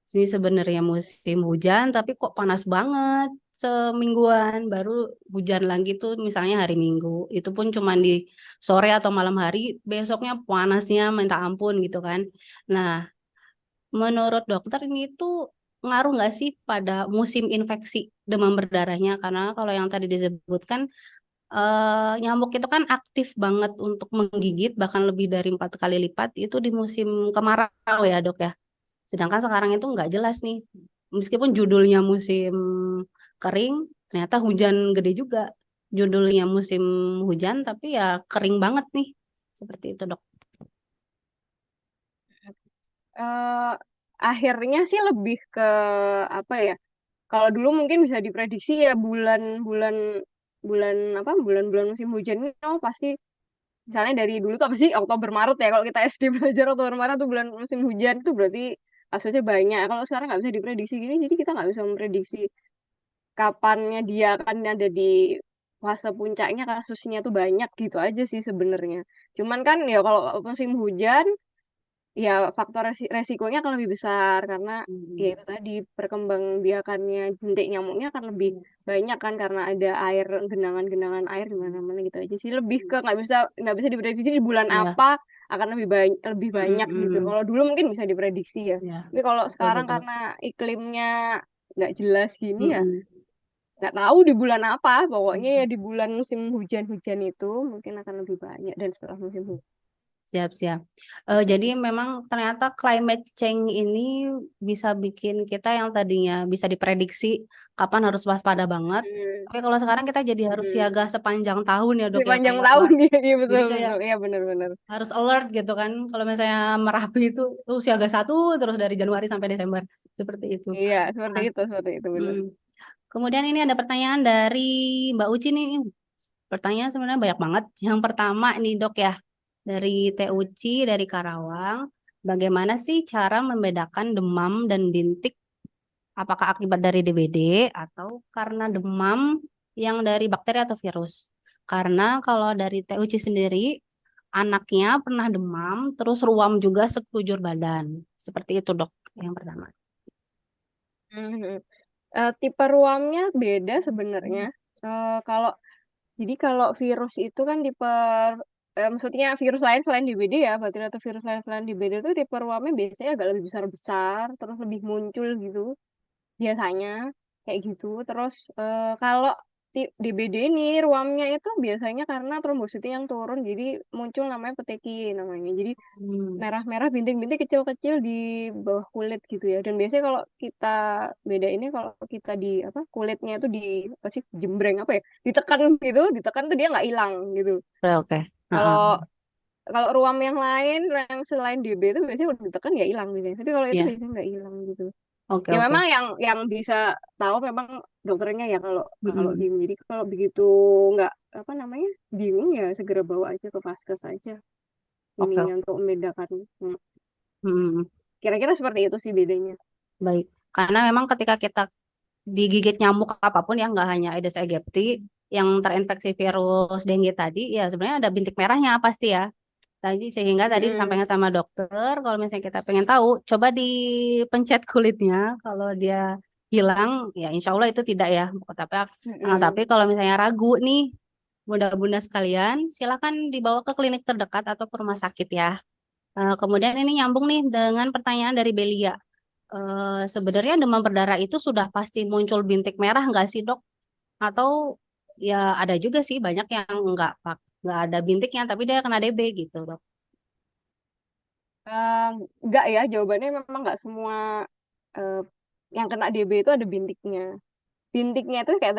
Ini sebenarnya musim hujan, tapi kok panas banget semingguan. Baru hujan lagi tuh misalnya hari Minggu. Itu pun cuma di sore atau malam hari, besoknya panasnya minta ampun gitu kan. Nah, menurut dokter ini tuh ngaruh nggak sih pada musim infeksi demam berdarahnya? Karena kalau yang tadi disebutkan nyamuk itu kan aktif banget untuk menggigit, bahkan lebih dari 4 kali lipat itu di musim kemarau ya dok ya. Sedangkan sekarang itu nggak jelas nih. Meskipun judulnya musim kering, ternyata hujan gede juga. Judulnya musim hujan, tapi ya kering banget nih. Seperti itu, Dok. Eh, akhirnya sih lebih ke apa ya? Kalau dulu mungkin bisa diprediksi ya bulan-bulan bulan apa bulan-bulan musim hujan ini oh pasti misalnya dari dulu tuh apa sih Oktober Maret ya kalau kita SD belajar Oktober Maret tuh bulan musim hujan tuh berarti kasusnya banyak. Kalau sekarang nggak bisa diprediksi gini, jadi kita nggak bisa memprediksi kapannya dia akan ada di fase puncaknya kasusnya tuh banyak gitu aja sih sebenarnya. Cuman kan ya kalau musim hujan ya faktor resikonya akan lebih besar karena ya Hmm. itu tadi perkembangbiakannya jentik nyamuknya akan lebih banyak kan karena ada air genangan-genangan air di mana-mana gitu aja sih lebih ke nggak bisa diprediksi di bulan Ya. apa akan lebih banyak gitu. Mm-mm. Kalau dulu mungkin bisa diprediksi ya. Ya, Tapi kalau betul sekarang betul. karena iklimnya nggak jelas gini ya Mm-mm. nggak tahu di bulan apa. Pokoknya ya di bulan musim hujan-hujan itu mungkin akan lebih banyak dan setelah musim hujan. Siap-siap. Jadi memang ternyata climate change ini bisa bikin kita yang tadinya bisa diprediksi kapan harus waspada banget. Hmm. Tapi kalau sekarang kita jadi harus Hmm. siaga sepanjang tahun ya dok ya Sepanjang tahun keluar. ya, iya Jadi betul kayak betul, iya benar-benar. harus alert gitu kan. Kalau misalnya Merapi itu tuh siaga satu terus dari Januari sampai Desember. Seperti itu. Iya Nah, seperti itu benar. mm. Kemudian ini ada pertanyaan dari Mbak Uci nih. Pertanyaan sebenarnya banyak banget. Yang pertama ini dok ya, dari Teh Uci dari Karawang. Bagaimana sih cara membedakan demam dan bintik? Apakah akibat dari DBD atau karena demam yang dari bakteri atau virus? Karena kalau dari Teh Uci sendiri, anaknya pernah demam, terus ruam juga sekujur badan. Seperti itu dok, yang pertama. Mhm. Tipe ruamnya beda sebenarnya. Kalau kalau virus itu kan maksudnya virus lain selain DBD ya, bakteri atau virus lain selain DBD itu tipe ruamnya biasanya agak lebih besar-besar, terus lebih muncul gitu. Biasanya kayak gitu. Terus kalau DBD ini ruamnya itu biasanya karena trombositnya yang turun, jadi muncul namanya peteki namanya. Jadi Hmm. merah-merah bintik-bintik kecil-kecil di bawah kulit gitu ya. Dan biasanya kalau kita beda ini kalau kita di apa kulitnya itu di apa sih jembreng apa ya ditekan tuh dia nggak hilang gitu. Oke, oke. Kalau Heeh. kalau ruam yang lain yang selain DB itu biasanya udah ditekan ya hilang gitu. Tapi kalau itu Ya, biasanya nggak hilang gitu. oke, Ya oke. memang yang bisa tahu memang dokternya ya kalau kalau Mm-mm. bingung. Jadi kalau begitu nggak apa namanya bingung ya segera bawa aja ke vaskes aja Oke, ininya oke. untuk membedakan. Mm-mm. Kira-kira seperti itu sih bedanya. Baik. Karena memang ketika kita digigit nyamuk apapun yang nggak hanya Aedes aegypti yang terinfeksi virus dengue tadi, ya sebenarnya ada bintik merahnya pasti ya. Tadi sehingga tadi Mm-mm. disampaikan sama dokter, kalau misalnya kita pengen tahu, coba dipencet kulitnya. Kalau dia hilang, ya insya Allah itu tidak ya. Tapi Mm-mm. kalau misalnya ragu nih, bunda-bunda sekalian, silakan dibawa ke klinik terdekat atau ke rumah sakit ya. Kemudian ini nyambung nih dengan pertanyaan dari Belia. Sebenarnya demam berdarah itu sudah pasti muncul bintik merah nggak sih dok? Atau ya ada juga sih banyak yang nggak ada bintiknya tapi dia kena DB gitu dok. Um, Enggak ya, jawabannya memang enggak semua eh, yang kena DB itu ada bintiknya. Bintiknya itu kayak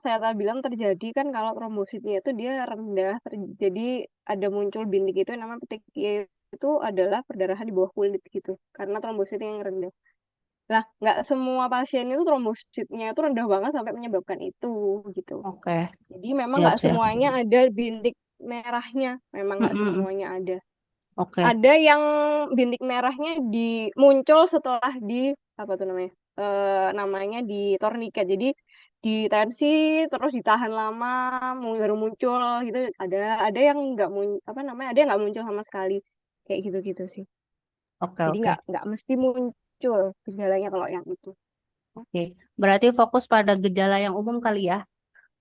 saya tadi bilang terjadi kan kalau trombositnya itu dia rendah, jadi ada muncul bintik itu yang namanya petekia itu adalah perdarahan di bawah kulit gitu, karena trombositnya yang rendah. Nah, nggak semua pasien itu trombositnya itu rendah banget sampai menyebabkan itu gitu. Oke, Jadi memang siap nggak siap. semuanya ada bintik merahnya, memang nggak Mm-mm. semuanya ada. Oke, Ada yang bintik merahnya muncul setelah apa tuh namanya? Namanya di torniket. Jadi ditensi terus ditahan lama baru muncul gitu. Ada yang nggak apa namanya? Ada yang nggak muncul sama sekali. Kayak gitu-gitu sih. oke, Jadi oke, nggak mesti muncul gejalanya kalau yang itu. oke. Berarti fokus pada gejala yang umum kali ya.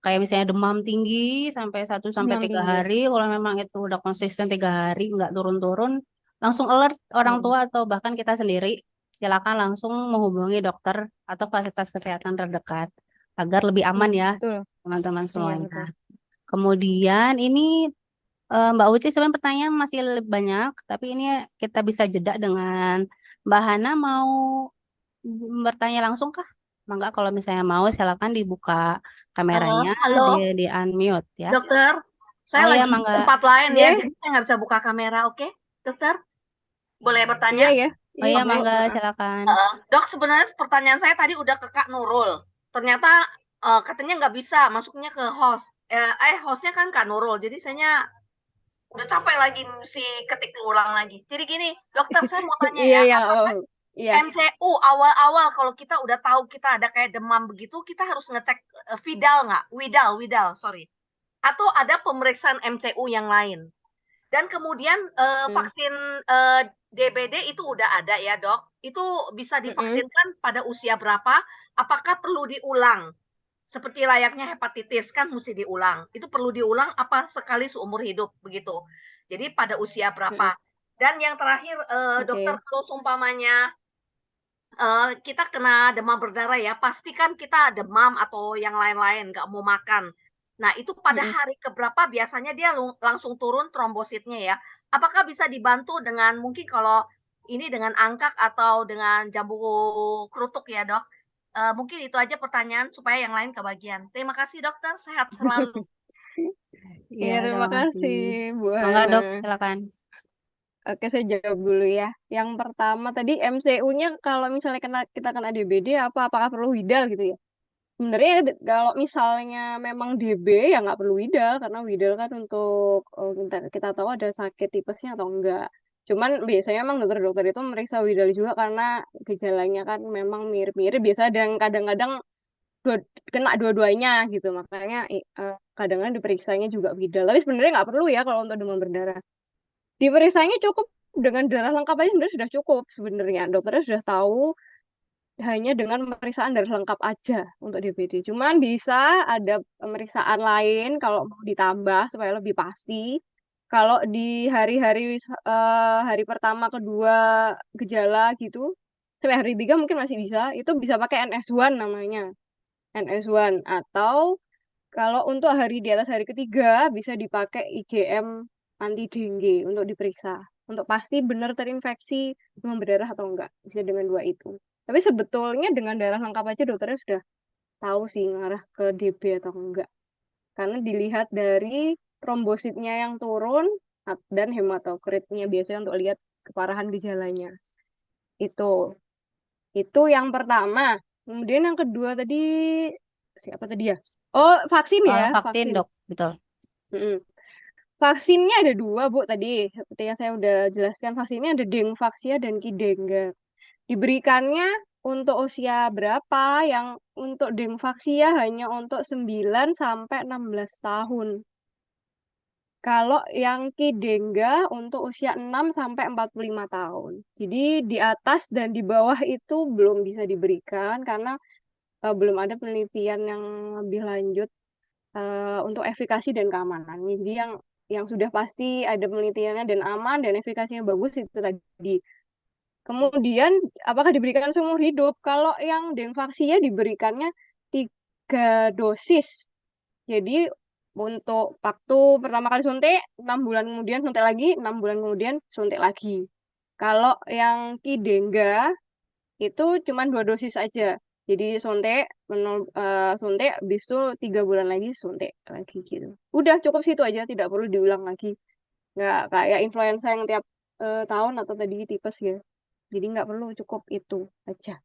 Kayak misalnya demam tinggi sampai 1 sampai 3 Demam tinggi ya. hari. Kalau memang itu udah konsisten 3 hari nggak turun-turun, langsung alert orang Mm-mm. tua atau bahkan kita sendiri. Silakan langsung menghubungi dokter atau fasilitas kesehatan terdekat agar lebih aman ya Betul. teman-teman Iya semuanya. betul. Kemudian ini Mbak Uci sebenarnya pertanyaan masih banyak, tapi ini kita bisa jeda dengan Mbak Hana mau bertanya langsung kah? Mangga kalau misalnya mau silakan dibuka kameranya, di Halo, di unmute ya. dokter. Saya Oh iya lagi di mangga. tempat lain ya, Iya, jadi saya nggak bisa buka kamera. Oke, dokter, boleh bertanya? iya ya. Oh Iya iya Bu. mangga Heeh. silakan. Dok, sebenarnya pertanyaan saya tadi udah ke Kak Nurul. Ternyata katanya nggak bisa masuknya ke host. Hostnya kan Kak Nurul, jadi saya udah capek lagi mesti ketik ulang lagi. Jadi gini, dokter saya mau tanya Iya ya, ya. apakah Oh. Iya. MCU awal-awal kalau kita udah tahu kita ada kayak demam begitu, kita harus ngecek Vidal nggak? Widal, sorry. Atau ada pemeriksaan MCU yang lain. Dan kemudian vaksin DBD itu udah ada ya, Dok? Itu bisa divaksinkan pada usia berapa? Apakah perlu diulang? Seperti layaknya hepatitis kan mesti diulang. Itu perlu diulang apa sekali seumur hidup begitu. Jadi pada usia berapa? Dan yang terakhir dokter, kalau seumpamanya kita kena demam berdarah ya, pastikan kita demam atau yang lain-lain, nggak mau makan. Nah, itu pada hari keberapa biasanya dia langsung turun trombositnya ya. Apakah bisa dibantu dengan mungkin kalau ini dengan angkak atau dengan jambu kerutuk ya, Dok? Mungkin itu aja pertanyaan supaya yang lain kebagian. Terima kasih dokter, sehat selalu. Iya, terima kasih Bu Monggo Dok, Hana. silakan. Oke, saya jawab dulu ya. Yang pertama tadi MCU-nya kalau misalnya kita kena DBD apakah perlu widal gitu ya? Sebenarnya kalau misalnya memang DB ya nggak perlu widal karena widal kan untuk kita tahu ada sakit tipesnya atau enggak. Cuman biasanya memang dokter-dokter itu meriksa widal juga karena gejalanya kan memang mirip-mirip biasa dan kadang-kadang kena dua-duanya gitu. Makanya kadang-kadang diperiksanya juga widal. Tapi sebenarnya nggak perlu ya kalau untuk demam berdarah. Diperiksanya cukup dengan darah lengkap aja sebenarnya sudah cukup sebenarnya. Dokternya sudah tahu hanya dengan pemeriksaan darah lengkap aja untuk DBD. Cuman bisa ada pemeriksaan lain kalau mau ditambah supaya lebih pasti. Kalau di hari-hari hari pertama, kedua gejala gitu, sampai hari 3 mungkin masih bisa, itu bisa pakai NS1 namanya. NS1 atau kalau untuk hari di atas hari ketiga bisa dipakai IgM anti dengue untuk diperiksa. Untuk pasti benar terinfeksi demam berdarah atau enggak. Bisa dengan dua itu. Tapi sebetulnya dengan darah lengkap aja dokternya sudah tahu sih ngarah ke DB atau enggak. Karena dilihat dari trombositnya yang turun dan hematokritnya biasanya untuk lihat keparahan gejalanya. Itu. Itu yang pertama. Kemudian yang kedua tadi siapa tadi ya? Oh, vaksin ya, Vaksin Dok, betul. Vaksinnya ada dua, Bu, tadi. Seperti yang saya udah jelaskan, vaksinnya ada Dengvaxia dan Qdenga. Diberikannya untuk usia berapa? Yang untuk Dengvaxia hanya untuk 9 sampai 16 tahun. Kalau yang Qdenga untuk usia 6 sampai 45 tahun. Jadi di atas dan di bawah itu belum bisa diberikan karena belum ada penelitian yang lebih lanjut untuk efikasi dan keamanannya. Jadi yang sudah pasti ada penelitiannya dan aman dan efikasinya bagus itu tadi. Kemudian apakah diberikan seumur hidup? Kalau yang Dengvaxia diberikannya 3 dosis. Jadi untuk waktu pertama kali suntik 6 bulan kemudian suntik lagi, 6 bulan kemudian suntik lagi. Kalau yang Qdenga itu cuma 2 dosis aja. Jadi suntik, suntik, habis itu 3 bulan lagi suntik lagi gitu. Udah cukup situ aja, tidak perlu diulang lagi. Nggak kayak influenza yang tiap tahun atau tadi tipes ya. Jadi nggak perlu, cukup itu aja.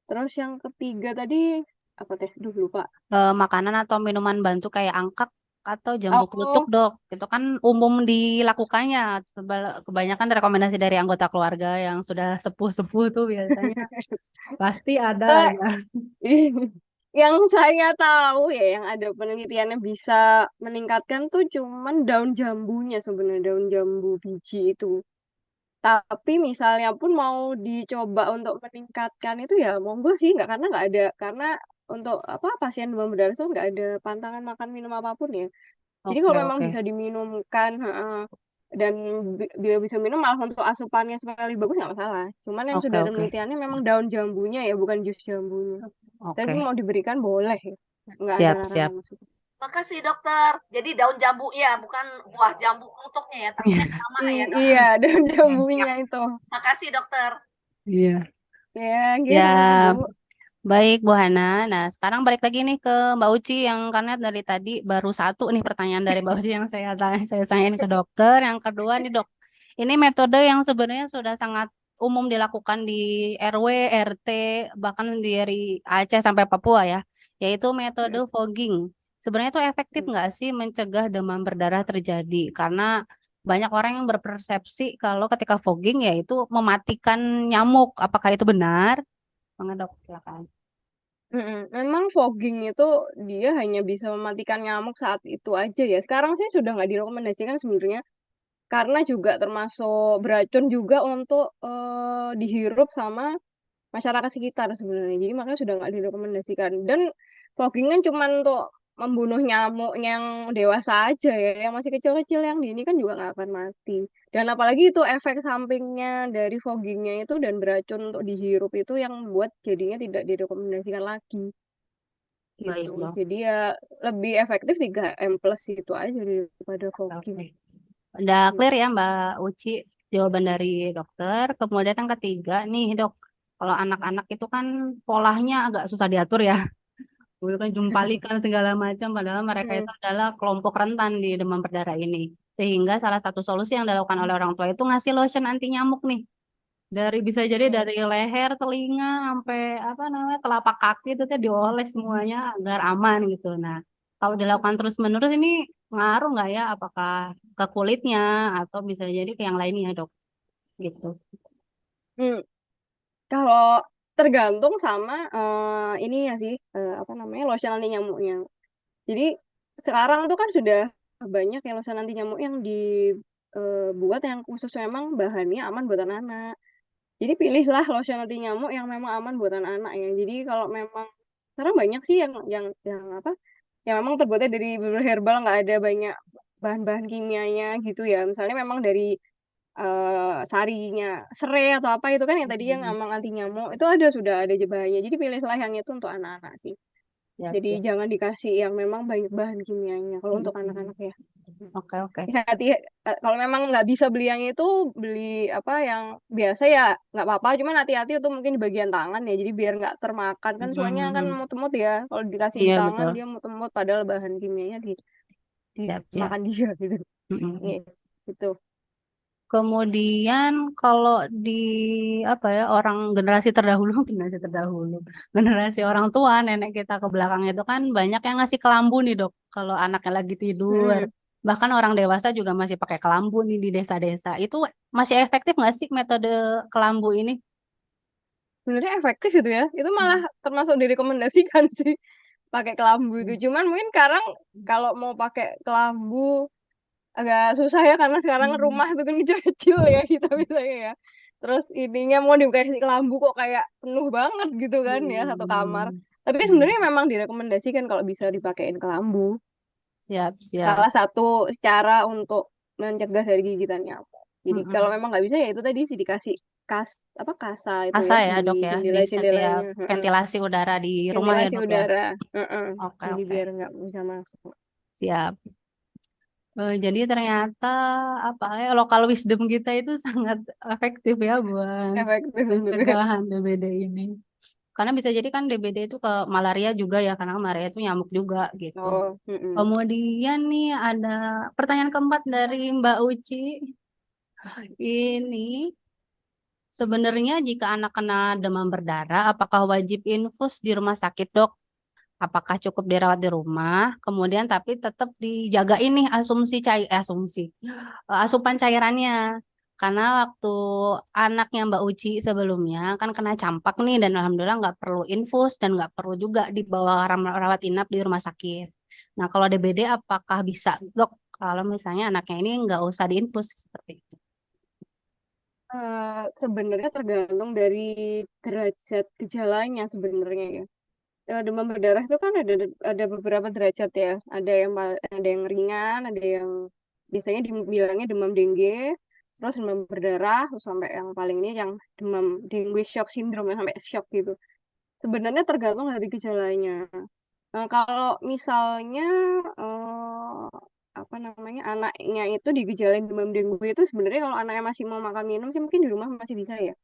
Terus yang ketiga tadi apa teh? Duh lupa. Makanan atau minuman bantu kayak angkak atau jambu kerutuk Dok. Itu kan umum dilakukannya. Kebanyakan rekomendasi dari anggota keluarga yang sudah sepuh-sepuh tuh biasanya pasti ada aja. Yang saya tahu ya, yang ada penelitiannya bisa meningkatkan tuh cuman daun jambunya sebenarnya, daun jambu biji itu. Tapi misalnya pun mau dicoba untuk meningkatkan itu ya monggo sih, nggak ada karena untuk pasien demam berdarah itu nggak ada pantangan makan minum apapun ya. Jadi kalau memang bisa diminumkan dan bila bisa minum malah untuk asupannya supaya lebih bagus nggak masalah. Cuman yang sudah ada penelitiannya memang daun jambunya ya, bukan jus jambunya. Tapi mau diberikan boleh ya, nggak ada larangan. Makasih dokter. Jadi daun jambu ya, bukan buah jambu kerutuknya ya, tapi sama ya dok. Iya, daun jambunya itu. Makasih dokter. Iya. Ya, gitu. Baik Bu Hana. Nah sekarang balik lagi nih ke Mbak Uci yang karena dari tadi baru satu nih pertanyaan dari Mbak Uci yang saya tanyain ke dokter. Yang kedua nih Dok, ini metode yang sebenarnya sudah sangat umum dilakukan di RW, RT, bahkan dari Aceh sampai Papua ya, yaitu metode fogging. Sebenarnya itu efektif nggak sih mencegah demam berdarah terjadi? Karena banyak orang yang berpersepsi kalau ketika fogging yaitu mematikan nyamuk. Apakah itu benar? Dok, silakan. Memang fogging itu dia hanya bisa mematikan nyamuk saat itu aja ya. Sekarang sih sudah nggak direkomendasikan sebenarnya karena juga termasuk beracun juga untuk dihirup sama masyarakat sekitar sebenarnya. Jadi makanya sudah nggak direkomendasikan. Dan fogging kan cuma untuk membunuh nyamuk yang dewasa aja ya, yang masih kecil-kecil yang di ini kan juga nggak akan mati. Dan apalagi itu efek sampingnya dari foggingnya itu dan beracun untuk dihirup itu yang buat jadinya tidak direkomendasikan lagi Baik gitu. dok. Jadi ya lebih efektif 3M plus itu aja daripada fogging. Oke. Udah Gitu. clear ya Mbak Uci jawaban dari dokter. Kemudian yang ketiga nih dok, kalau anak-anak itu kan polanya agak susah diatur ya. Dulu kan jumpalikan segala macam, padahal mereka itu adalah kelompok rentan di demam berdarah ini. Sehingga salah satu solusi yang dilakukan oleh orang tua itu ngasih lotion anti nyamuk nih. Bisa jadi dari leher, telinga, sampai apa namanya telapak kaki itu tuh dioles semuanya agar aman gitu. Nah, kalau dilakukan terus-menerus ini ngaruh nggak ya? Apakah ke kulitnya atau bisa jadi ke yang lainnya dok? Gitu. Hmm. Kalau tergantung sama ini ya sih apa namanya lotion anti nyamuknya. Jadi sekarang tuh kan sudah banyak yang lotion anti nyamuk yang dibuat yang khusus memang bahannya aman buat anak-anak. Jadi pilihlah lotion anti nyamuk yang memang aman buat anak-anak ya. Jadi kalau memang sekarang banyak sih yang apa? Yang memang terbuatnya dari beberapa herbal nggak ada banyak bahan-bahan kimianya gitu ya. Misalnya memang dari sarinya serai atau apa itu kan yang tadi yang emang anti nyamuk itu sudah ada bahannya. Jadi pilihlah yang itu untuk anak-anak sih. Ya, Jadi ya. jangan dikasih yang memang banyak bahan kimianya kalau untuk anak-anak ya. Oke, oke. Hati kalau memang nggak bisa beli yang itu beli apa yang biasa ya nggak apa-apa. Cuman hati-hati itu mungkin di bagian tangan ya. Jadi biar nggak termakan kan soalnya kan Hmm, mut-mut ya. Kalau dikasih di iya tangan betul. dia mut-mut padahal bahan kimianya Siap, siap. dimakan dia gitu. Mm-mm. Iya, gitu. Kemudian kalau di apa ya orang generasi terdahulu, generasi orang tua nenek kita ke belakang itu kan banyak yang ngasih kelambu nih dok. Kalau anaknya lagi tidur, Hmm. bahkan orang dewasa juga masih pakai kelambu nih di desa-desa. Itu masih efektif nggak sih metode kelambu ini? Sebenarnya efektif itu ya. Itu malah termasuk direkomendasikan sih pakai kelambu itu. Cuman mungkin sekarang kalau mau pakai kelambu agak susah ya karena sekarang rumah itu kan kecil-kecil ya kita biasanya ya. Terus ininya mau dikasih kelambu kok kayak penuh banget gitu kan ya satu kamar. Hmm, Tapi hmm. sebenarnya memang direkomendasikan kalau bisa dipakein kelambu. Siap, siap. Salah satu cara untuk mencegah dari gigitan nyamuk. Jadi kalau Mm-mm. memang nggak bisa ya itu tadi sih dikasih apa kasa itu Asa ya ya di dok ya di setiap jendela-jendelanya. ventilasi udara di rumah ya Ventilasi dok ya. udara. Heeh. Oke, Jadi oke. biar nggak bisa masuk. Siap. Jadi ternyata apa ya lokal wisdom kita itu sangat efektif ya buat Efektif sebenarnya. pencegahan DBD ini. Karena bisa jadi kan DBD itu ke malaria juga ya, karena malaria itu nyamuk juga gitu. Oh, Kemudian nih ada pertanyaan keempat dari Mbak Uci. Ini sebenarnya jika anak kena demam berdarah, apakah wajib infus di rumah sakit dok? Apakah cukup dirawat di rumah, kemudian tapi tetap dijaga ini asupan cairannya. Karena waktu anaknya Mbak Uci sebelumnya kan kena campak nih dan alhamdulillah nggak perlu infus dan nggak perlu juga dibawa rawat inap di rumah sakit. Nah kalau DBD apakah bisa dok kalau misalnya anaknya ini nggak usah diinfus seperti itu? Sebenarnya tergantung dari derajat gejalanya sebenarnya ya. Demam berdarah itu kan ada beberapa derajat ya. Ada yang ringan, ada yang biasanya dibilangnya demam dengue, terus demam berdarah, terus sampai yang paling ini yang demam dengue shock syndrome yang sampai shock gitu. Sebenarnya tergantung dari gejalanya. Kalau misalnya eh, apa namanya anaknya itu digejalain demam dengue itu sebenarnya kalau anaknya masih mau makan minum sih mungkin di rumah masih bisa ya.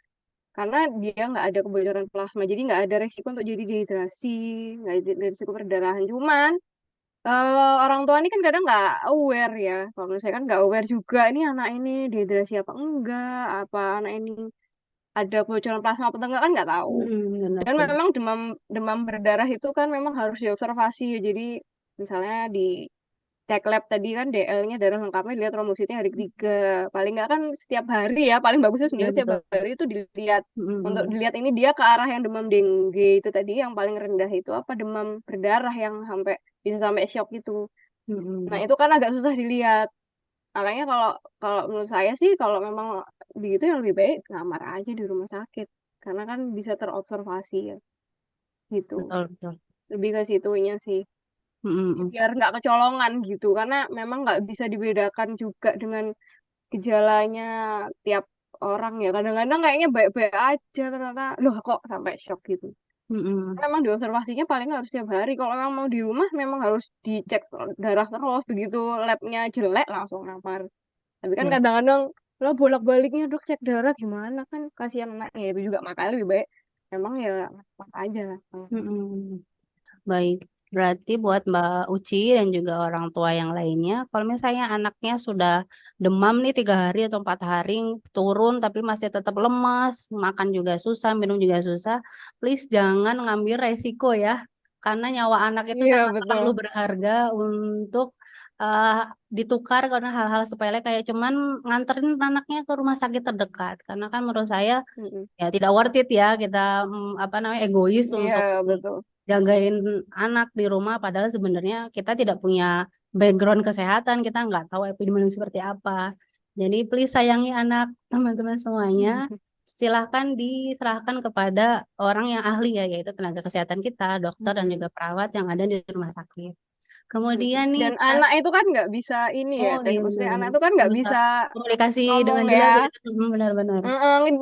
Karena dia nggak ada kebocoran plasma, jadi nggak ada resiko untuk jadi dehidrasi, nggak ada resiko perdarahan. Cuman orang tua ini kan kadang nggak aware ya. Kalau menurut saya kan nggak aware juga ini anak ini dehidrasi apa enggak, apa anak ini ada kebocoran plasma apa enggak kan nggak tahu. Benar Dan tuh. memang demam demam berdarah itu kan memang harus diobservasi. Jadi misalnya di cek lab tadi kan DL-nya darah lengkapnya dilihat trombositnya hari ketiga. Paling nggak kan setiap hari ya. Paling bagusnya Iya sebenarnya setiap betul. hari itu dilihat untuk Mm-mm. dilihat ini dia ke arah yang demam dengue itu tadi yang paling rendah itu apa demam berdarah yang sampai bisa sampai shock itu. Nah Mm-mm. itu kan agak susah dilihat. Makanya kalau menurut saya sih kalau memang begitu yang lebih baik ngamar aja di rumah sakit. Karena kan bisa terobservasi ya gitu. Betul, betul. Lebih ke situnya sih. Mm-mm. Biar nggak kecolongan gitu. Karena memang nggak bisa dibedakan juga dengan gejalanya tiap orang ya. Kadang-kadang kayaknya baik-baik aja ternyata loh kok sampai shock gitu. Mm-mm. Memang diobservasinya paling nggak harus tiap hari. Kalau memang mau di rumah memang harus dicek darah terus. Begitu labnya jelek langsung ngamar. Tapi kan Ya. kadang-kadang lo bolak-baliknya dok cek darah gimana kan kasihan anaknya itu juga makanya lebih baik memang ya apa aja lah. Mm-mm. Baik, berarti buat Mbak Uci dan juga orang tua yang lainnya, kalau misalnya anaknya sudah demam nih 3 hari atau 4 hari turun tapi masih tetap lemas, makan juga susah, minum juga susah, please jangan ngambil resiko ya, karena nyawa anak itu Iya sangat betul. perlu berharga untuk eh, ditukar karena hal-hal sepele kayak cuman nganterin anaknya ke rumah sakit terdekat, karena kan menurut saya Mm-mm. ya tidak worth it ya kita apa namanya egois Iya untuk betul. jagain anak di rumah padahal sebenarnya kita tidak punya background kesehatan, kita nggak tahu epidemiologi seperti apa. Jadi please sayangi anak teman-teman semuanya, silahkan diserahkan kepada orang yang ahli ya, yaitu tenaga kesehatan kita, dokter dan juga Mm-mm. perawat yang ada di rumah sakit. Mm-mm. Kemudian nih Dan anak itu kan nggak bisa ini ya oh teh iya maksudnya anak benar-benar itu kan nggak nggak bisa bisa komunikasi ngomong dengan ya. jelas ya. Benar-benar.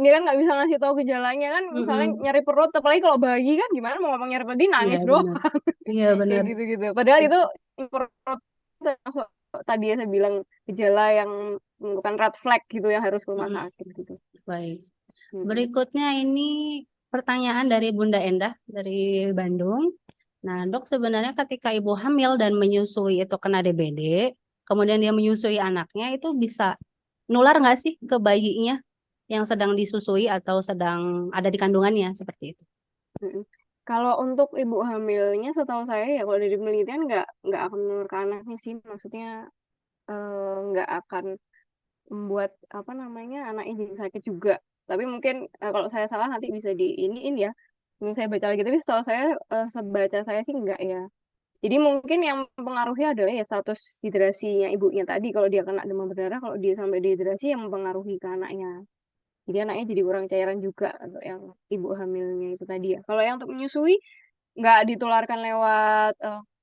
Dia kan nggak bisa ngasih tahu gejalanya kan misalnya Mm-mm. nyari perut apalagi kalau bayi kan gimana mau ngomong nyari perut dia Iya nangis doang benar, iya kayak benar. gitu-gitu padahal itu perut termasuk tadi ya saya bilang gejala yang merupakan red flag gitu yang harus ke rumah Mm-mm. sakit gitu. Baik. Mm-mm. Berikutnya ini pertanyaan dari Bunda Endah dari Bandung. Nah, dok sebenarnya ketika ibu hamil dan menyusui itu kena DBD, kemudian dia menyusui anaknya itu bisa nular nggak sih ke bayinya yang sedang disusui atau sedang ada di kandungannya seperti itu? Mm-mm. Kalau untuk ibu hamilnya setahu saya ya kalau dari penelitian nggak akan menular ke anaknya sih maksudnya nggak akan membuat apa namanya anaknya jadi sakit juga. Tapi mungkin kalau saya salah nanti bisa di ini ya. Mungkin saya baca lagi. Tapi setahu saya sebaca saya sih enggak ya. Jadi mungkin yang mempengaruhi adalah ya status hidrasinya ibunya tadi. Kalau dia kena demam berdarah, kalau dia sampai dehidrasi yang mempengaruhi ke anaknya. Jadi anaknya jadi kurang cairan juga untuk yang ibu hamilnya itu tadi ya. Kalau yang untuk menyusui nggak ditularkan lewat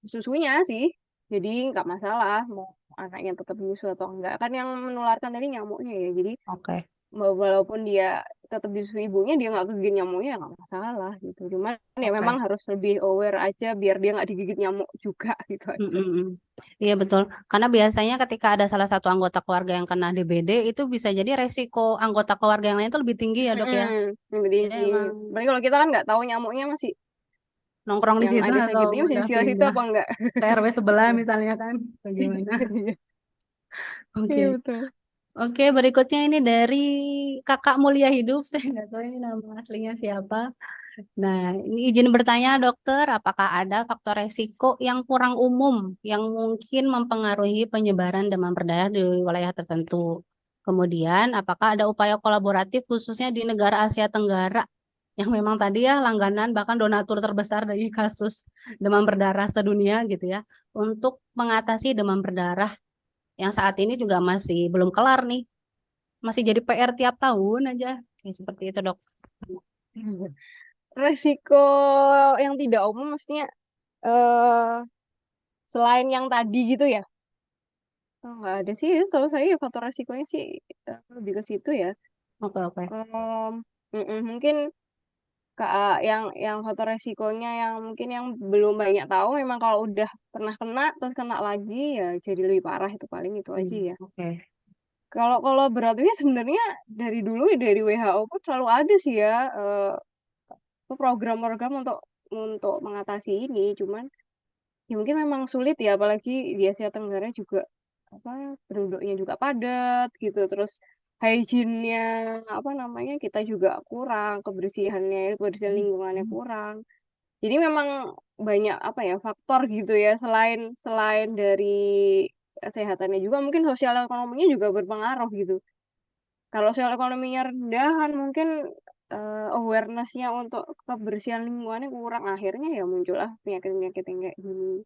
susunya sih. Jadi nggak masalah mau anaknya tetap menyusui atau enggak. Kan yang menularkan tadi nyamuknya ya. Jadi Oke, walaupun dia tetap disusui ibunya, dia nggak kegigit nyamuknya ya nggak masalah gitu. Cuman ya memang oke. harus lebih aware aja biar dia nggak digigit nyamuk juga gitu aja. Mm-mm. Iya betul. Karena biasanya ketika ada salah satu anggota keluarga yang kena DBD, itu bisa jadi resiko anggota keluarga yang lain itu lebih tinggi ya dok ya. Lebih Jadi tinggi. emang Apalagi kalau kita kan nggak tahu nyamuknya masih nongkrong di yang situ ada atau sakitnya masih udah di sila situ pindah apa enggak? ke RW sebelah misalnya kan bagaimana. Iya, iya Oke. betul. Oke, berikutnya ini dari Kakak Mulia Hidup. Saya nggak tahu ini nama aslinya siapa. Nah, ini izin bertanya dokter, apakah ada faktor resiko yang kurang umum yang mungkin mempengaruhi penyebaran demam berdarah di wilayah tertentu? Kemudian, apakah ada upaya kolaboratif khususnya di negara Asia Tenggara yang memang tadi ya langganan bahkan donatur terbesar dari kasus demam berdarah sedunia gitu ya, untuk mengatasi demam berdarah yang saat ini juga masih belum kelar nih, masih jadi PR tiap tahun aja. Kayak seperti itu, Dok. Resiko yang tidak umum maksudnya eh selain yang tadi gitu ya. Oh, nggak ada sih, setahu saya ya faktor resikonya sih lebih ke situ ya. Oke, oke. Mungkin yang faktor resikonya yang mungkin yang belum banyak tahu memang kalau udah pernah kena terus kena lagi ya jadi lebih parah itu paling itu aja ya. Oke. Kalau kalau beratnya sebenarnya dari dulu ya dari WHO pun selalu ada sih ya program-program untuk mengatasi ini. Cuman ya mungkin memang sulit ya apalagi di Asia Tenggara juga apa penduduknya juga padat gitu terus hygiene-nya apa namanya kita juga kurang kebersihan lingkungannya kurang jadi memang banyak apa ya faktor gitu ya selain selain dari kesehatannya juga mungkin sosial ekonominya juga berpengaruh gitu kalau sosial ekonominya rendah kan mungkin awareness-nya untuk kebersihan lingkungannya kurang akhirnya ya muncullah penyakit-penyakit yang kayak gini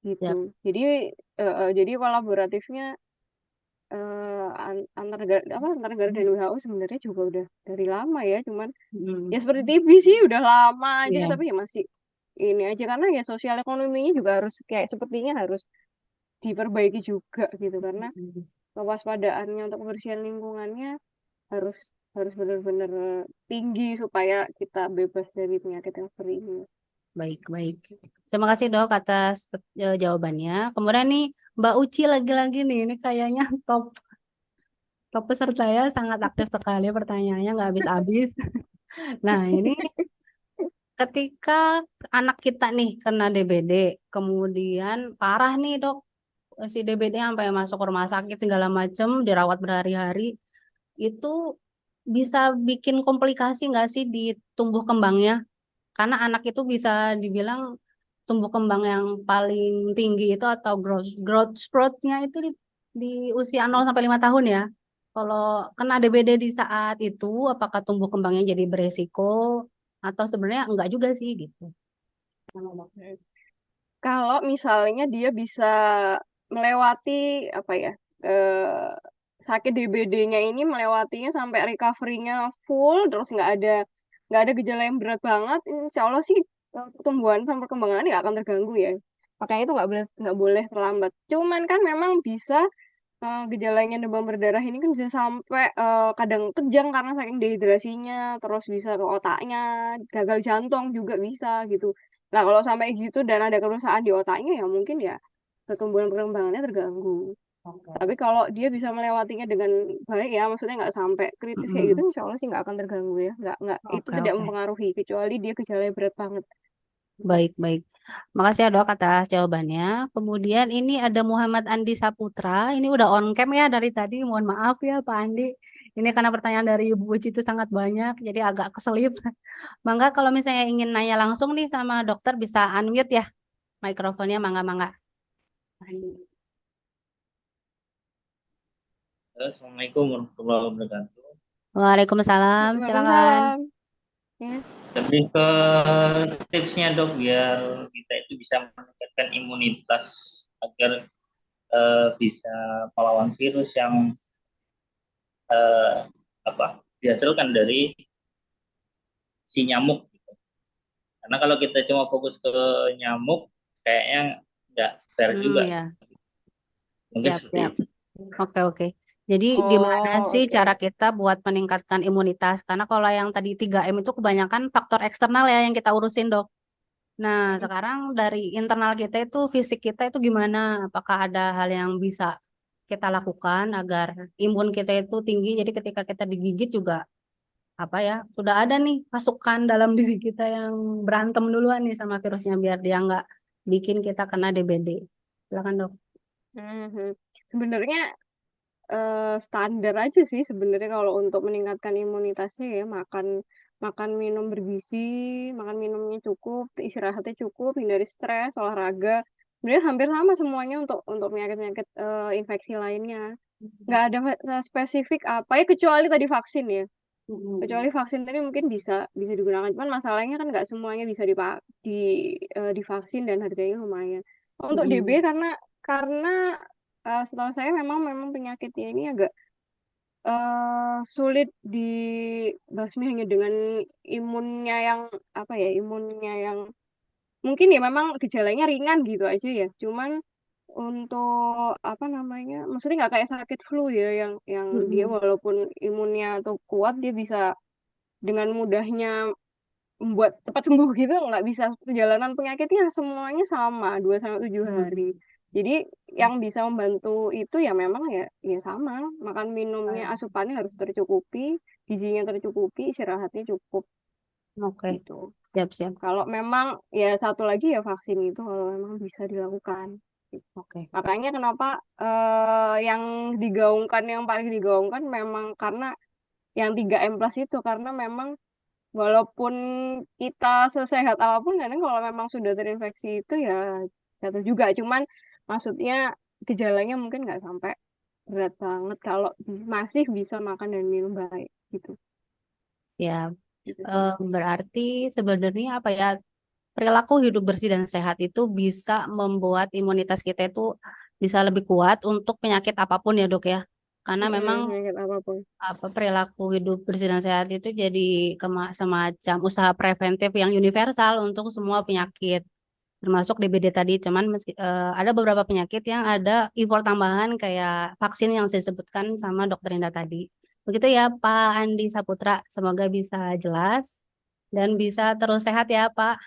gitu Siap. jadi jadi kolaboratifnya antar negara dan WHO sebenarnya juga udah dari lama ya, cuman ya Mm, seperti TB sih udah lama aja, iya, tapi ya masih ini aja karena ya sosial ekonominya juga harus kayak sepertinya harus diperbaiki juga gitu, karena mm, kewaspadaannya untuk kebersihan lingkungannya harus harus benar-benar tinggi supaya kita bebas dari penyakit yang sering ini. baik, baik. Terima kasih dok atas jawabannya. Kemudian nih Mbak Uci lagi-lagi nih, ini kayaknya top peserta ya, sangat aktif sekali pertanyaannya nggak habis-habis. Nah ini ketika anak kita nih kena DBD, kemudian parah nih dok, si DBD sampai masuk ke rumah sakit segala macam, dirawat berhari-hari, itu bisa bikin komplikasi nggak sih di tumbuh kembangnya? Karena anak itu bisa dibilang tumbuh kembang yang paling tinggi itu atau growth growth spurt-nya itu di usia 0 sampai 5 tahun ya. Kalau kena DBD di saat itu, apakah tumbuh kembangnya jadi beresiko atau sebenarnya enggak juga sih gitu? Kalau misalnya dia bisa melewati apa ya, eh, sakit DBD-nya ini melewatinya sampai recovery-nya full, terus nggak ada gejala yang berat banget, insya Allah sih pertumbuhan sama perkembangannya nggak akan terganggu ya. Makanya itu nggak boleh terlambat. Cuman kan memang bisa gejalanya demam berdarah ini kan bisa sampai kadang kejang karena saking dehidrasinya, terus bisa ke otaknya, gagal jantung juga bisa gitu. Nah, kalau sampai gitu dan ada kerusakan di otaknya ya mungkin ya pertumbuhan perkembangannya terganggu. Oke. Tapi kalau dia bisa melewatinya dengan baik ya, maksudnya nggak sampai kritis kayak gitu, Mm-mm. insya Allah sih nggak akan terganggu ya. Nggak, itu Oke, tidak oke. mempengaruhi, kecuali dia gejalanya berat banget. Baik, baik. Makasih ya dok atas jawabannya. Kemudian ini ada Muhammad Andi Saputra. Ini udah on cam ya dari tadi. Mohon maaf ya Pak Andi. Ini karena pertanyaan dari Ibu Uci itu sangat banyak, jadi agak keselip. Mangga kalau misalnya ingin nanya langsung nih sama dokter bisa unmute ya mikrofonnya, mangga-mangga. Assalamualaikum warahmatullahi wabarakatuh. Waalaikumsalam, silakan. Waalaikumsalam. Ya. Lebih ke tipsnya dok, biar kita itu bisa meningkatkan imunitas agar bisa melawan virus yang dihasilkan dari si nyamuk. Gitu. Karena kalau kita cuma fokus ke nyamuk, kayaknya nggak fair juga. Ya. Mungkin Siap, seperti siap. itu. Oke, oke. Jadi gimana sih Oke. cara kita buat meningkatkan imunitas? Karena kalau yang tadi 3M itu kebanyakan faktor eksternal ya yang kita urusin, dok. Nah, sekarang dari internal kita itu, fisik kita itu gimana? Apakah ada hal yang bisa kita lakukan agar imun kita itu tinggi? Jadi ketika kita digigit juga, apa ya, sudah ada nih pasukan dalam diri kita yang berantem duluan nih sama virusnya biar dia nggak bikin kita kena DBD. Silakan, dok. Mhm. Sebenarnya standar aja sih sebenarnya kalau untuk meningkatkan imunitasnya ya, makan makan minum bergizi, makan minumnya cukup, istirahatnya cukup, hindari stres, olahraga. Sebenarnya hampir sama semuanya untuk penyakit-penyakit infeksi lainnya. Nggak ada spesifik apa ya, kecuali tadi vaksin ya. Kecuali vaksin tadi mungkin bisa bisa digunakan, cuman masalahnya kan nggak semuanya bisa divaksin dan harganya lumayan. Untuk DB karena setahu saya memang penyakitnya ini agak sulit dibasmi hanya dengan imunnya yang apa ya, imunnya yang mungkin ya memang gejalanya ringan gitu aja ya. Cuman untuk apa namanya, maksudnya nggak kayak sakit flu ya yang dia walaupun imunnya tuh kuat dia bisa dengan mudahnya membuat cepat sembuh gitu, nggak bisa. Perjalanan penyakitnya semuanya sama 2 sampai 7 hari. Jadi yang bisa membantu itu ya memang ya sama, makan minumnya asupannya harus tercukupi, gizinya tercukupi, istirahatnya cukup Oke, gitu. siap-siap. Kalau memang ya satu lagi ya vaksin itu kalau memang bisa dilakukan. Oke. Makanya kenapa yang paling digaungkan memang karena yang 3M plus itu, karena memang walaupun kita sesehat apapun, kadang kalau memang sudah terinfeksi itu ya jatuh juga. Cuman maksudnya gejalanya mungkin nggak sampai berat banget kalau masih bisa makan dan minum baik gitu. Ya, Gitu sih. berarti sebenarnya apa ya, perilaku hidup bersih dan sehat itu bisa membuat imunitas kita itu bisa lebih kuat untuk penyakit apapun ya dok ya. karena memang Penyakit apapun. perilaku hidup bersih dan sehat itu jadi semacam usaha preventif yang universal untuk semua penyakit, termasuk DBD tadi. Cuman ada beberapa penyakit yang ada effort tambahan kayak vaksin yang saya sebutkan sama Dokter Indah tadi. Begitu ya Pak Andi Saputra, semoga bisa jelas dan bisa terus sehat ya Pak.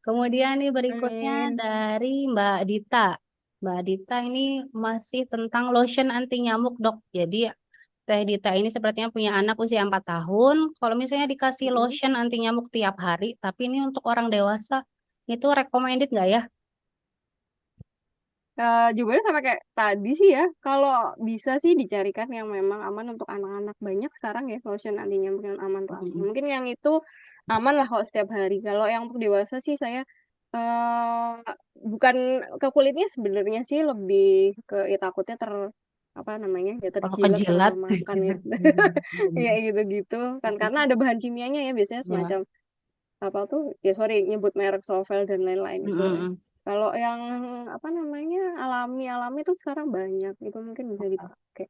Kemudian nih berikutnya Amin. dari Mbak Dita. Mbak Dita ini masih tentang lotion anti nyamuk dok. Jadi Teh Dita ini sepertinya punya anak usia 4 tahun. Kalau misalnya dikasih lotion anti nyamuk tiap hari, tapi ini untuk orang dewasa, itu recommended nggak ya? Jawabannya sama kayak tadi sih ya. Kalau bisa sih dicarikan yang memang aman untuk anak-anak. Banyak sekarang ya lotion anti nyamuk yang aman tuh. Mm-mm. Mungkin yang itu aman lah kalau setiap hari. Kalau yang untuk dewasa sih saya eh bukan ke kulitnya sebenarnya sih lebih ke ya takutnya apa namanya ya Kalau terjilat kejilat, termakan ya. Ya gitu-gitu kan karena ada bahan kimianya ya biasanya ya. semacam apa tuh ya sorry nyebut merek Sovel dan lain-lain itu. Mm-mm. Kalau yang apa namanya alami tuh sekarang banyak itu mungkin bisa dipakai.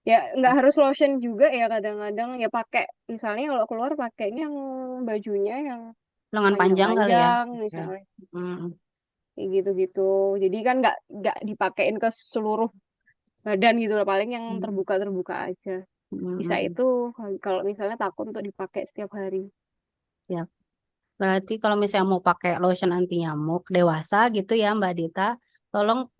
Ya nggak harus lotion juga ya kadang-kadang ya pakai misalnya kalau keluar pakainya yang bajunya yang Lengan panjang kali ya. panjang-panjang Ya. misalnya Mm-mm. kayak gitu-gitu. Jadi kan nggak dipakein ke seluruh badan gitu loh paling yang terbuka-terbuka aja. Bisa Mm-mm. itu kalau misalnya takut untuk dipakai setiap hari. Siap. Berarti kalau misalnya mau pakai lotion anti nyamuk dewasa gitu ya Mbak Dita, tolong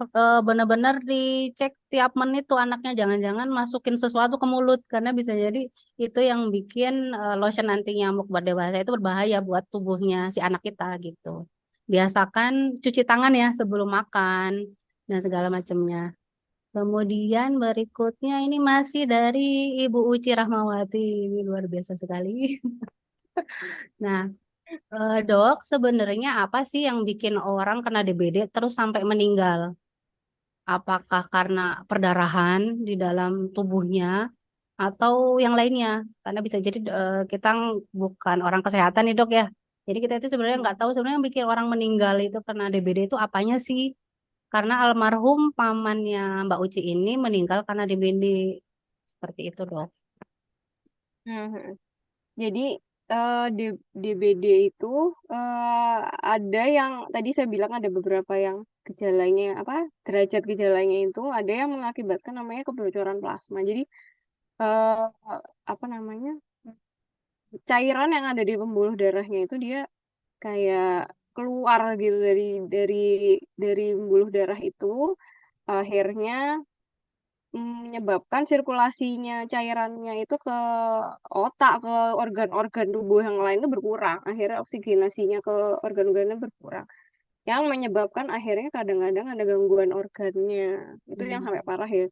benar-benar dicek tiap menit tuh anaknya, jangan-jangan masukin sesuatu ke mulut karena bisa jadi itu yang bikin lotion anti nyamuk buat dewasa itu berbahaya buat tubuhnya si anak kita gitu. Biasakan cuci tangan ya sebelum makan dan segala macamnya. Kemudian berikutnya ini masih dari Ibu Uci Rahmawati, ini luar biasa sekali. Nah, dok, sebenarnya apa sih yang bikin orang kena DBD terus sampai meninggal? Apakah karena perdarahan di dalam tubuhnya atau yang lainnya? Karena bisa jadi kita bukan orang kesehatan nih dok ya. Jadi kita itu sebenarnya nggak tahu sebenarnya yang bikin orang meninggal itu karena DBD itu apanya sih? Karena almarhum pamannya Mbak Uci ini meninggal karena DBD. Seperti itu dok. Mhm. Jadi DBD itu eh, ada yang tadi saya bilang ada beberapa yang gejalanya apa derajat gejalanya itu ada yang mengakibatkan namanya kebocoran plasma. Jadi eh, apa namanya cairan yang ada di pembuluh darahnya itu dia kayak keluar gitu dari pembuluh darah itu akhirnya menyebabkan sirkulasinya cairannya itu ke otak, ke organ-organ tubuh yang lain itu berkurang. Akhirnya oksigenasinya ke organ-organnya berkurang. Yang menyebabkan akhirnya kadang-kadang ada gangguan organnya. Itu yang sampai parah ya.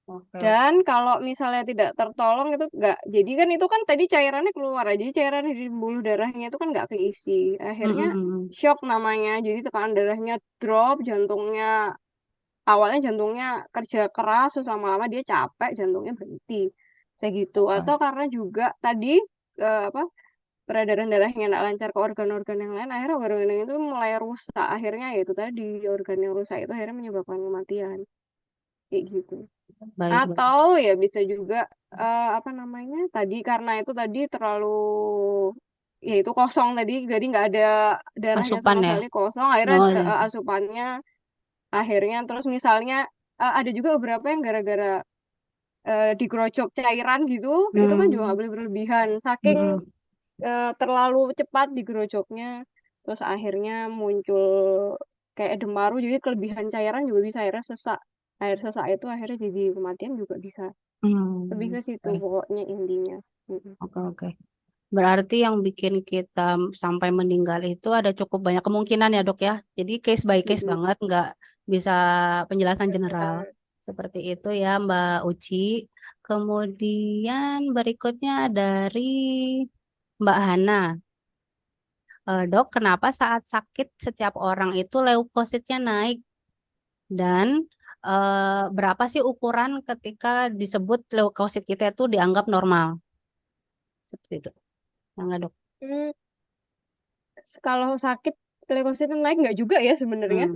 Oke, oke. Dan kalau misalnya tidak tertolong itu enggak. Jadi kan itu kan tadi cairannya keluar aja. Jadi cairan di pembuluh darahnya itu kan enggak keisi. Akhirnya Mm-mm. shock namanya. Jadi tekanan darahnya drop, jantungnya awalnya jantungnya kerja keras terus lama-lama dia capek jantungnya berhenti kayak gitu atau karena juga tadi apa peredaran darahnya nggak lancar ke organ-organ yang lain akhirnya organ-organ itu mulai rusak akhirnya ya itu tadi organ yang rusak itu akhirnya menyebabkan kematian kayak gitu Baik, baik. atau ya bisa juga apa namanya tadi karena itu tadi terlalu ya itu kosong tadi jadi nggak ada darahnya Asupan sama ya. sekali kosong akhirnya Oh, ya. asupannya akhirnya terus misalnya ada juga beberapa yang gara-gara digerocok cairan gitu itu kan juga nggak Hmm. boleh berlebihan saking Mm-mm. terlalu cepat digerocoknya terus akhirnya muncul kayak demam jadi kelebihan cairan juga bisa akhirnya sesak air sesak itu akhirnya jadi kematian juga bisa lebih ke situ Baik. pokoknya intinya. Oke, oke. Berarti yang bikin kita sampai meninggal itu ada cukup banyak kemungkinan ya dok ya. Jadi case by case Mm-mm. banget, nggak bisa penjelasan general. Benar. Seperti itu ya Mbak Uci. Kemudian berikutnya dari Mbak Hana. Dok, kenapa saat sakit setiap orang itu leukositnya naik? Dan berapa sih ukuran ketika disebut leukosit kita itu dianggap normal? Seperti itu. Enggak dok? Hmm, kalau sakit leukositnya naik nggak juga ya sebenarnya.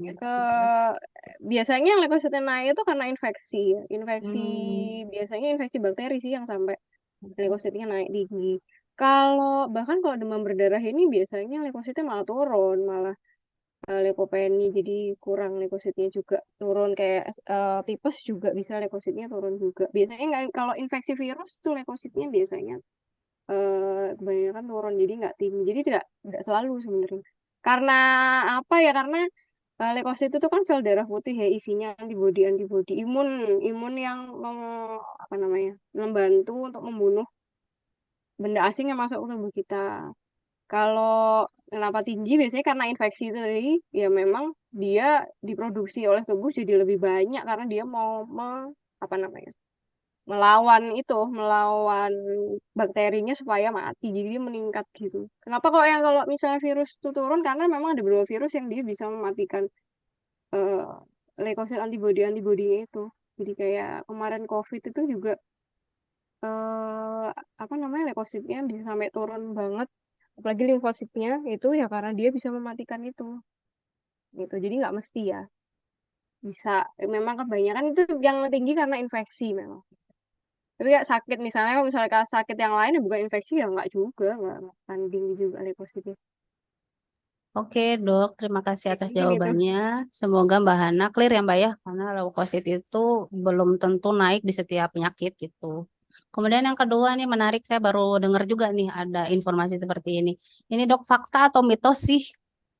Biasanya yang leukositnya naik itu karena infeksi ya. Biasanya infeksi bakteri sih yang sampai leukositnya naik tinggi. Bahkan kalau demam berdarah ini biasanya leukositnya malah turun, malah leukopenia, jadi kurang leukositnya juga turun, kayak tipes juga bisa leukositnya turun juga. Biasanya nggak, kalau infeksi virus tuh leukositnya biasanya kebanyakan turun, jadi nggak tinggi, jadi tidak selalu sebenarnya. Karena apa ya? Karena leukosit itu kan sel darah putih ya, isinya antibodi imun yang apa namanya, membantu untuk membunuh benda asing yang masuk ke tubuh kita. Kalau kenapa tinggi biasanya karena infeksi itu tadi, ya memang dia diproduksi oleh tubuh jadi lebih banyak karena dia mau apa namanya, melawan bakterinya supaya mati, jadi dia meningkat gitu. Kenapa kok yang kalau misalnya virus itu turun, karena memang ada beberapa virus yang dia bisa mematikan eh, leukosit antibodinya itu. Jadi kayak kemarin COVID itu juga apa namanya, leukositnya bisa sampai turun banget, apalagi limfositnya itu ya, karena dia bisa mematikan itu gitu. Jadi nggak mesti ya, bisa memang kebanyakan itu yang tinggi karena infeksi memang. Tapi kayak sakit misalnya, kalau misalnya sakit yang lain ya bukan infeksi, ya nggak juga, nggak akan tinggi juga leukositnya. Oke dok, terima kasih atas Mungkin itu. jawabannya. Semoga Mbak Hana clear ya Mbak ya, karena leukosit itu belum tentu naik di setiap penyakit gitu. Kemudian yang kedua nih menarik, saya baru dengar juga nih ada informasi seperti ini. Ini dok, fakta atau mitos sih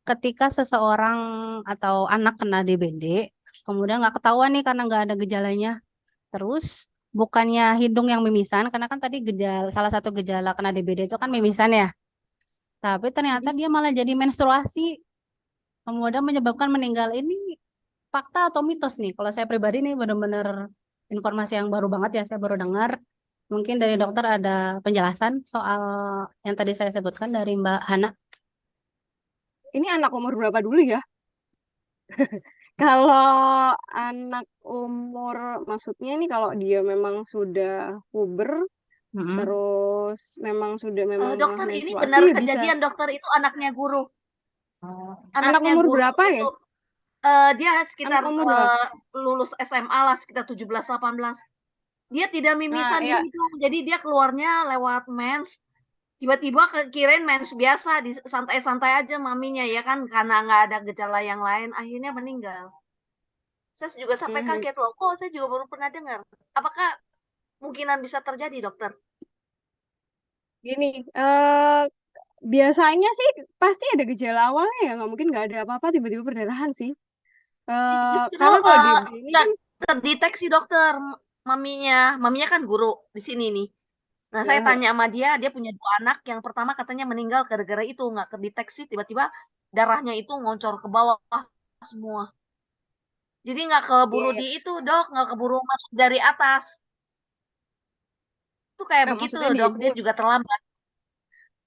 ketika seseorang atau anak kena DBD, kemudian nggak ketahuan nih karena nggak ada gejalanya. Terus bukannya hidung yang mimisan, karena kan tadi salah satu gejala kena DBD itu kan mimisan ya. Tapi ternyata dia malah jadi menstruasi, kemudian menyebabkan meninggal. Ini fakta atau mitos nih? Kalau saya pribadi nih benar-benar informasi yang baru banget ya, saya baru dengar. Mungkin dari dokter ada penjelasan soal yang tadi saya sebutkan dari Mbak Hana. Ini anak umur berapa dulu ya? Kalau anak umur, maksudnya nih kalau dia memang sudah puber, terus memang Dokter, ini menstruasi, benar bisa. kejadian dokter itu anaknya guru. Anak Anaknya umur guru berapa ya? itu dia sekitar Anak umur berapa? lulus SMA lah, sekitar 17-18. Dia tidak Nah, mimisan di ya. hidung, jadi dia keluarnya lewat mens. Tiba-tiba kirain mens biasa, di santai-santai aja maminya ya kan, karena nggak ada gejala yang lain, akhirnya meninggal. Saya juga sampai kaget loh, kok saya juga baru pernah dengar. Apakah kemungkinan bisa terjadi, dokter? Gini, biasanya sih pasti ada gejala awalnya ya, nggak mungkin nggak ada apa-apa tiba-tiba perdarahan sih. Justru Karena kalau DBD ini kan terdeteksi dokter, maminya kan guru di sini nih. Nah, saya tanya sama dia punya 2 anak, yang pertama katanya meninggal gara-gara itu, nggak terdeteksi, tiba-tiba darahnya itu ngoncor ke bawah semua. Jadi nggak keburu ya, di itu, Dok, nggak keburu masuk dari atas. Itu kayak nah, begitu, maksudnya Dok, dia juga terlambat.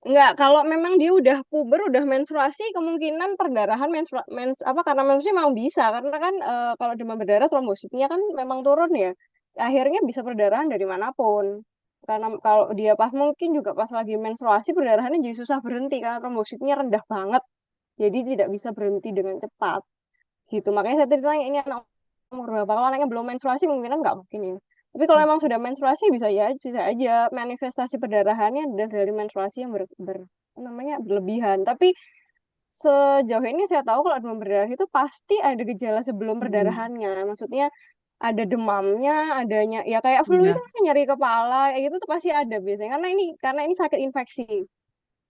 enggak, kalau memang dia udah puber, udah menstruasi, kemungkinan perdarahan karena menstruasi memang bisa, karena kan kalau demam berdarah trombositnya kan memang turun ya, akhirnya bisa perdarahan dari manapun. Karena kalau dia mungkin juga pas lagi menstruasi perdarahannya jadi susah berhenti karena trombositnya rendah banget, jadi tidak bisa berhenti dengan cepat gitu. Makanya saya tadi tanya ini anak umur berapa. Kalau anaknya belum menstruasi kemungkinan nggak mungkin ya. Tapi kalau emang sudah menstruasi bisa aja manifestasi perdarahannya dari menstruasi yang namanya berlebihan. Tapi sejauh ini saya tahu kalau demam berdarah itu pasti ada gejala sebelum perdarahannya. Maksudnya ada demamnya, adanya ya kayak flu itu kan, nyeri kepala, kayak gitu tuh pasti ada biasanya. Karena ini sakit infeksi.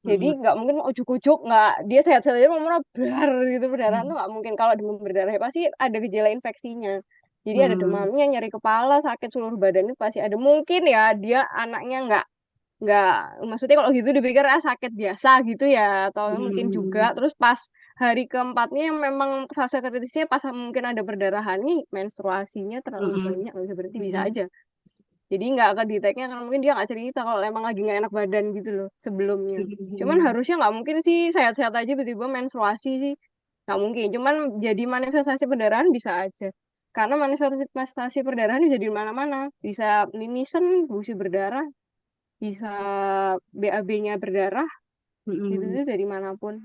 Jadi nggak mungkin ujuk-ujuk, nggak, dia sehat-sehat aja mau blar gitu perdarahan tuh nggak mungkin. Kalau demam berdarah ya pasti ada gejala infeksinya. Jadi ada demamnya, nyeri kepala, sakit seluruh badan itu pasti ada. Mungkin ya dia anaknya nggak, maksudnya kalau gitu dipikir sakit biasa gitu ya, atau mungkin juga terus pas hari keempatnya yang memang fase kritisnya pas mungkin ada perdarahan nih, menstruasinya terlalu banyak, nggak bisa berarti bisa aja. Jadi nggak akan deteknya karena mungkin dia nggak cerita kalau emang lagi nggak enak badan gitu loh sebelumnya. Cuman harusnya nggak mungkin sih sehat-sehat aja tiba-tiba menstruasi sih. Nggak mungkin. Cuman jadi manifestasi perdarahan bisa aja. Karena manifestasi perdarahan bisa di mana-mana. Bisa mimisan, busi berdarah, bisa BAB-nya berdarah, gitu tuh dari manapun.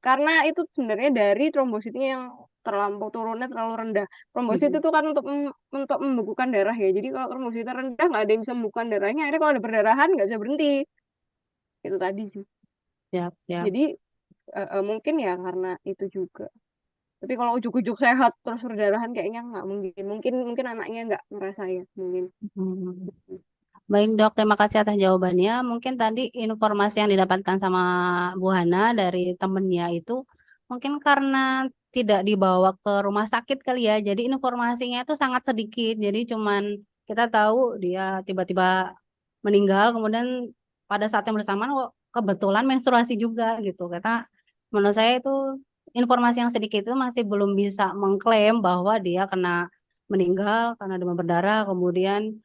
Karena itu sebenarnya dari trombositnya yang turunnya terlalu rendah. Trombosit itu kan untuk membekukan darah ya. Jadi kalau trombositnya rendah nggak ada yang bisa membekukan darahnya. Akhirnya kalau ada perdarahan nggak bisa berhenti. Itu tadi sih. Siap, siap. Jadi mungkin ya karena itu juga. Tapi kalau ujuk-ujuk sehat terus perdarahan kayaknya nggak mungkin. Mungkin anaknya nggak ngerasa ya mungkin. Baik dok, terima kasih atas jawabannya. Mungkin tadi informasi yang didapatkan sama Bu Hana dari temennya itu mungkin karena tidak dibawa ke rumah sakit kali ya. Jadi informasinya itu sangat sedikit. Jadi cuman kita tahu dia tiba-tiba meninggal, kemudian pada saat yang bersamaan kok kebetulan menstruasi juga gitu. Karena menurut saya itu informasi yang sedikit itu masih belum bisa mengklaim bahwa dia kena meninggal karena demam berdarah, kemudian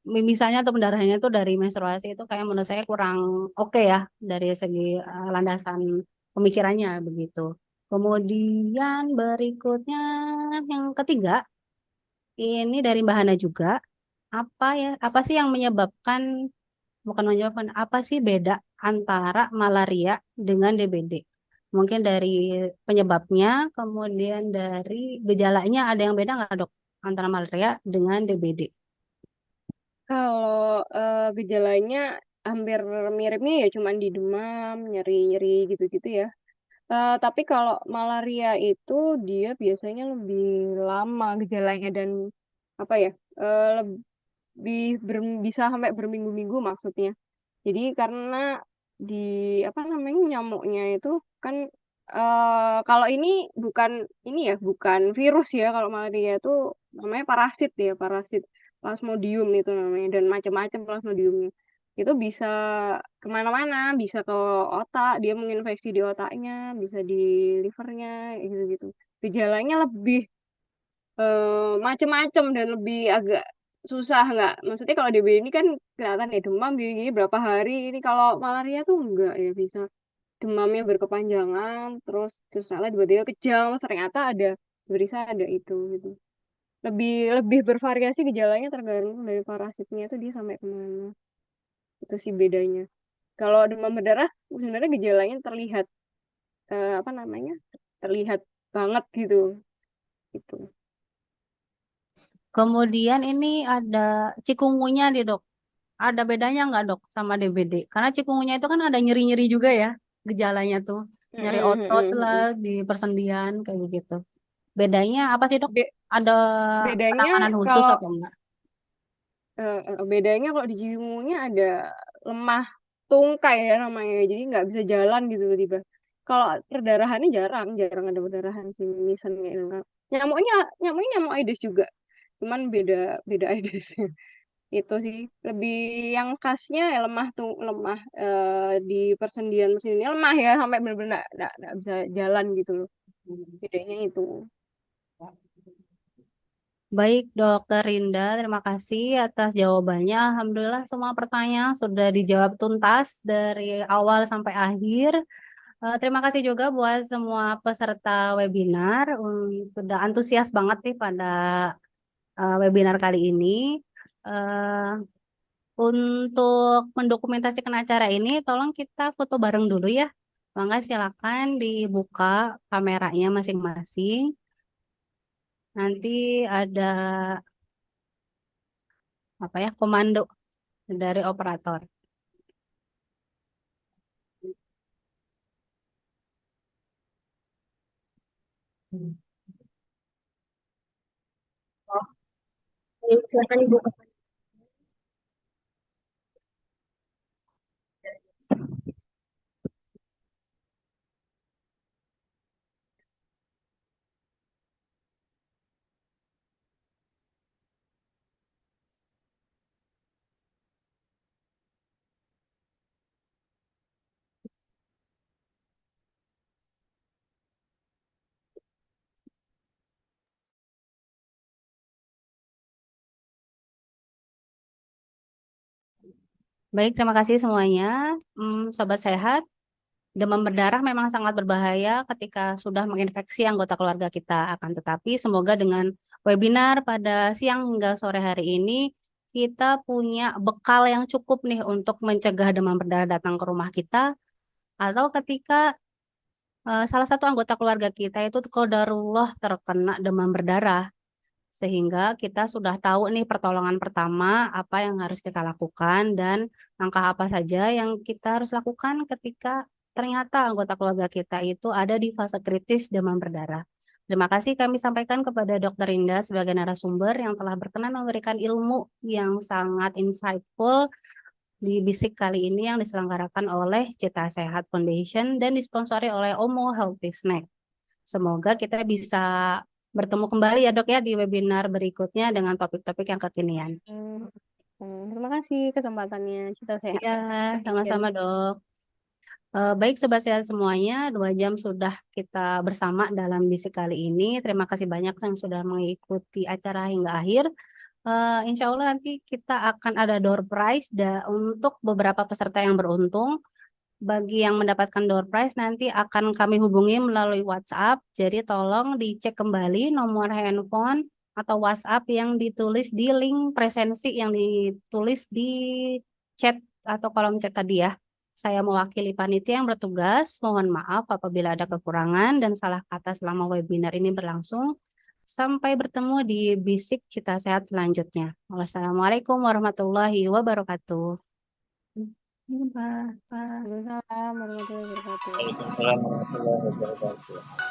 misalnya atau pendarahannya itu dari menstruasi itu kayak menurut saya kurang oke ya dari segi landasan pemikirannya begitu. Kemudian berikutnya yang ketiga ini dari Mbak Hana juga apa sih yang menyebabkan bukan menyebabkan apa sih beda antara malaria dengan DBD? Mungkin dari penyebabnya, kemudian dari gejalanya ada yang beda nggak dok antara malaria dengan DBD? Kalau gejalanya hampir miripnya ya cuman di demam, nyeri-nyeri gitu-gitu ya. Tapi kalau malaria itu dia biasanya lebih lama gejalanya dan apa ya? Lebih bisa sampai berminggu-minggu maksudnya. Jadi karena di apa namanya nyamuknya itu kan kalau ini ya bukan virus ya kalau malaria itu namanya parasit ya parasit plasmodium itu namanya dan macam-macam plasmodiumnya itu bisa kemana-mana bisa ke otak dia menginfeksi di otaknya bisa di livernya gitu-gitu gejalanya lebih macem-macem dan lebih agak susah nggak maksudnya kalau DBD ini kan kelihatan ya demam gini berapa hari ini kalau malaria tuh enggak ya bisa demamnya berkepanjangan terus ternyata tiba-tiba kejang terus ternyata ada berisa ada itu gitu lebih lebih bervariasi gejalanya tergantung dari parasitnya itu dia sampai kemana itu sih bedanya kalau demam berdarah sebenarnya gejalanya terlihat apa namanya terlihat banget gitu itu. Kemudian ini ada cikungunya di dok. Ada bedanya nggak dok sama DBD? Karena cikungunya itu kan ada nyeri-nyeri juga ya gejalanya tuh. Nyeri otot lah di persendian kayak gitu. Bedanya apa sih dok? Be- Ada bedanya penanganan khusus kalau atau enggak? bedanya kalau di Ciumunya ada lemah tungkai ya namanya jadi nggak bisa jalan gitu tiba-tiba kalau perdarahannya jarang jarang ada perdarahan sih misalnya nyamuknya nyamuknya nyamuk Aedes juga cuman beda beda Aedes itu sih lebih yang khasnya ya lemah tuh lemah di persendian lemah ya sampai benar-benar nggak bisa jalan gitu loh bedanya itu. Baik, Dokter Rinda, terima kasih atas jawabannya. Alhamdulillah semua pertanyaan sudah dijawab tuntas dari awal sampai akhir. Terima kasih juga buat semua peserta webinar. Sudah antusias banget nih pada webinar kali ini. Eh, untuk mendokumentasikan acara ini, tolong kita foto bareng dulu ya. Mangga silakan dibuka kameranya masing-masing. Nanti ada apa ya komando dari operator. Silakan Ibu. Baik, terima kasih semuanya. Sobat sehat, demam berdarah memang sangat berbahaya ketika sudah menginfeksi anggota keluarga kita. Akan tetapi semoga dengan webinar pada siang hingga sore hari ini, kita punya bekal yang cukup nih untuk mencegah demam berdarah datang ke rumah kita. Atau ketika salah satu anggota keluarga kita itu qadarullah terkena demam berdarah. Sehingga kita sudah tahu nih pertolongan pertama apa yang harus kita lakukan dan langkah apa saja yang kita harus lakukan ketika ternyata anggota keluarga kita itu ada di fase kritis demam berdarah. Terima kasih kami sampaikan kepada Dr. Indah sebagai narasumber yang telah berkenan memberikan ilmu yang sangat insightful di Bisik kali ini yang diselenggarakan oleh Cita Sehat Foundation dan disponsori oleh Omo Healthy Snack. Semoga kita bisa bertemu kembali ya dok ya di webinar berikutnya dengan topik-topik yang kekinian. Terima kasih kesempatannya. Cita Sehat. Ya, sama-sama dok. Baik Sobat Sehat semuanya, 2 jam sudah kita bersama dalam Bisik kali ini. Terima kasih banyak yang sudah mengikuti acara hingga akhir. Insya Allah nanti kita akan ada door prize untuk beberapa peserta yang beruntung. Bagi yang mendapatkan door prize nanti akan kami hubungi melalui WhatsApp. Jadi tolong dicek kembali nomor handphone atau WhatsApp yang ditulis di link presensi yang ditulis di chat atau kolom chat tadi ya. Saya mewakili panitia yang bertugas. Mohon maaf apabila ada kekurangan dan salah kata selama webinar ini berlangsung. Sampai bertemu di Bisik Cita Sehat selanjutnya. Wassalamualaikum warahmatullahi wabarakatuh. Bye. Waalaikumsalam warahmatullahi wabarakatuh. Waalaikumsalam warahmatullahi wabarakatuh.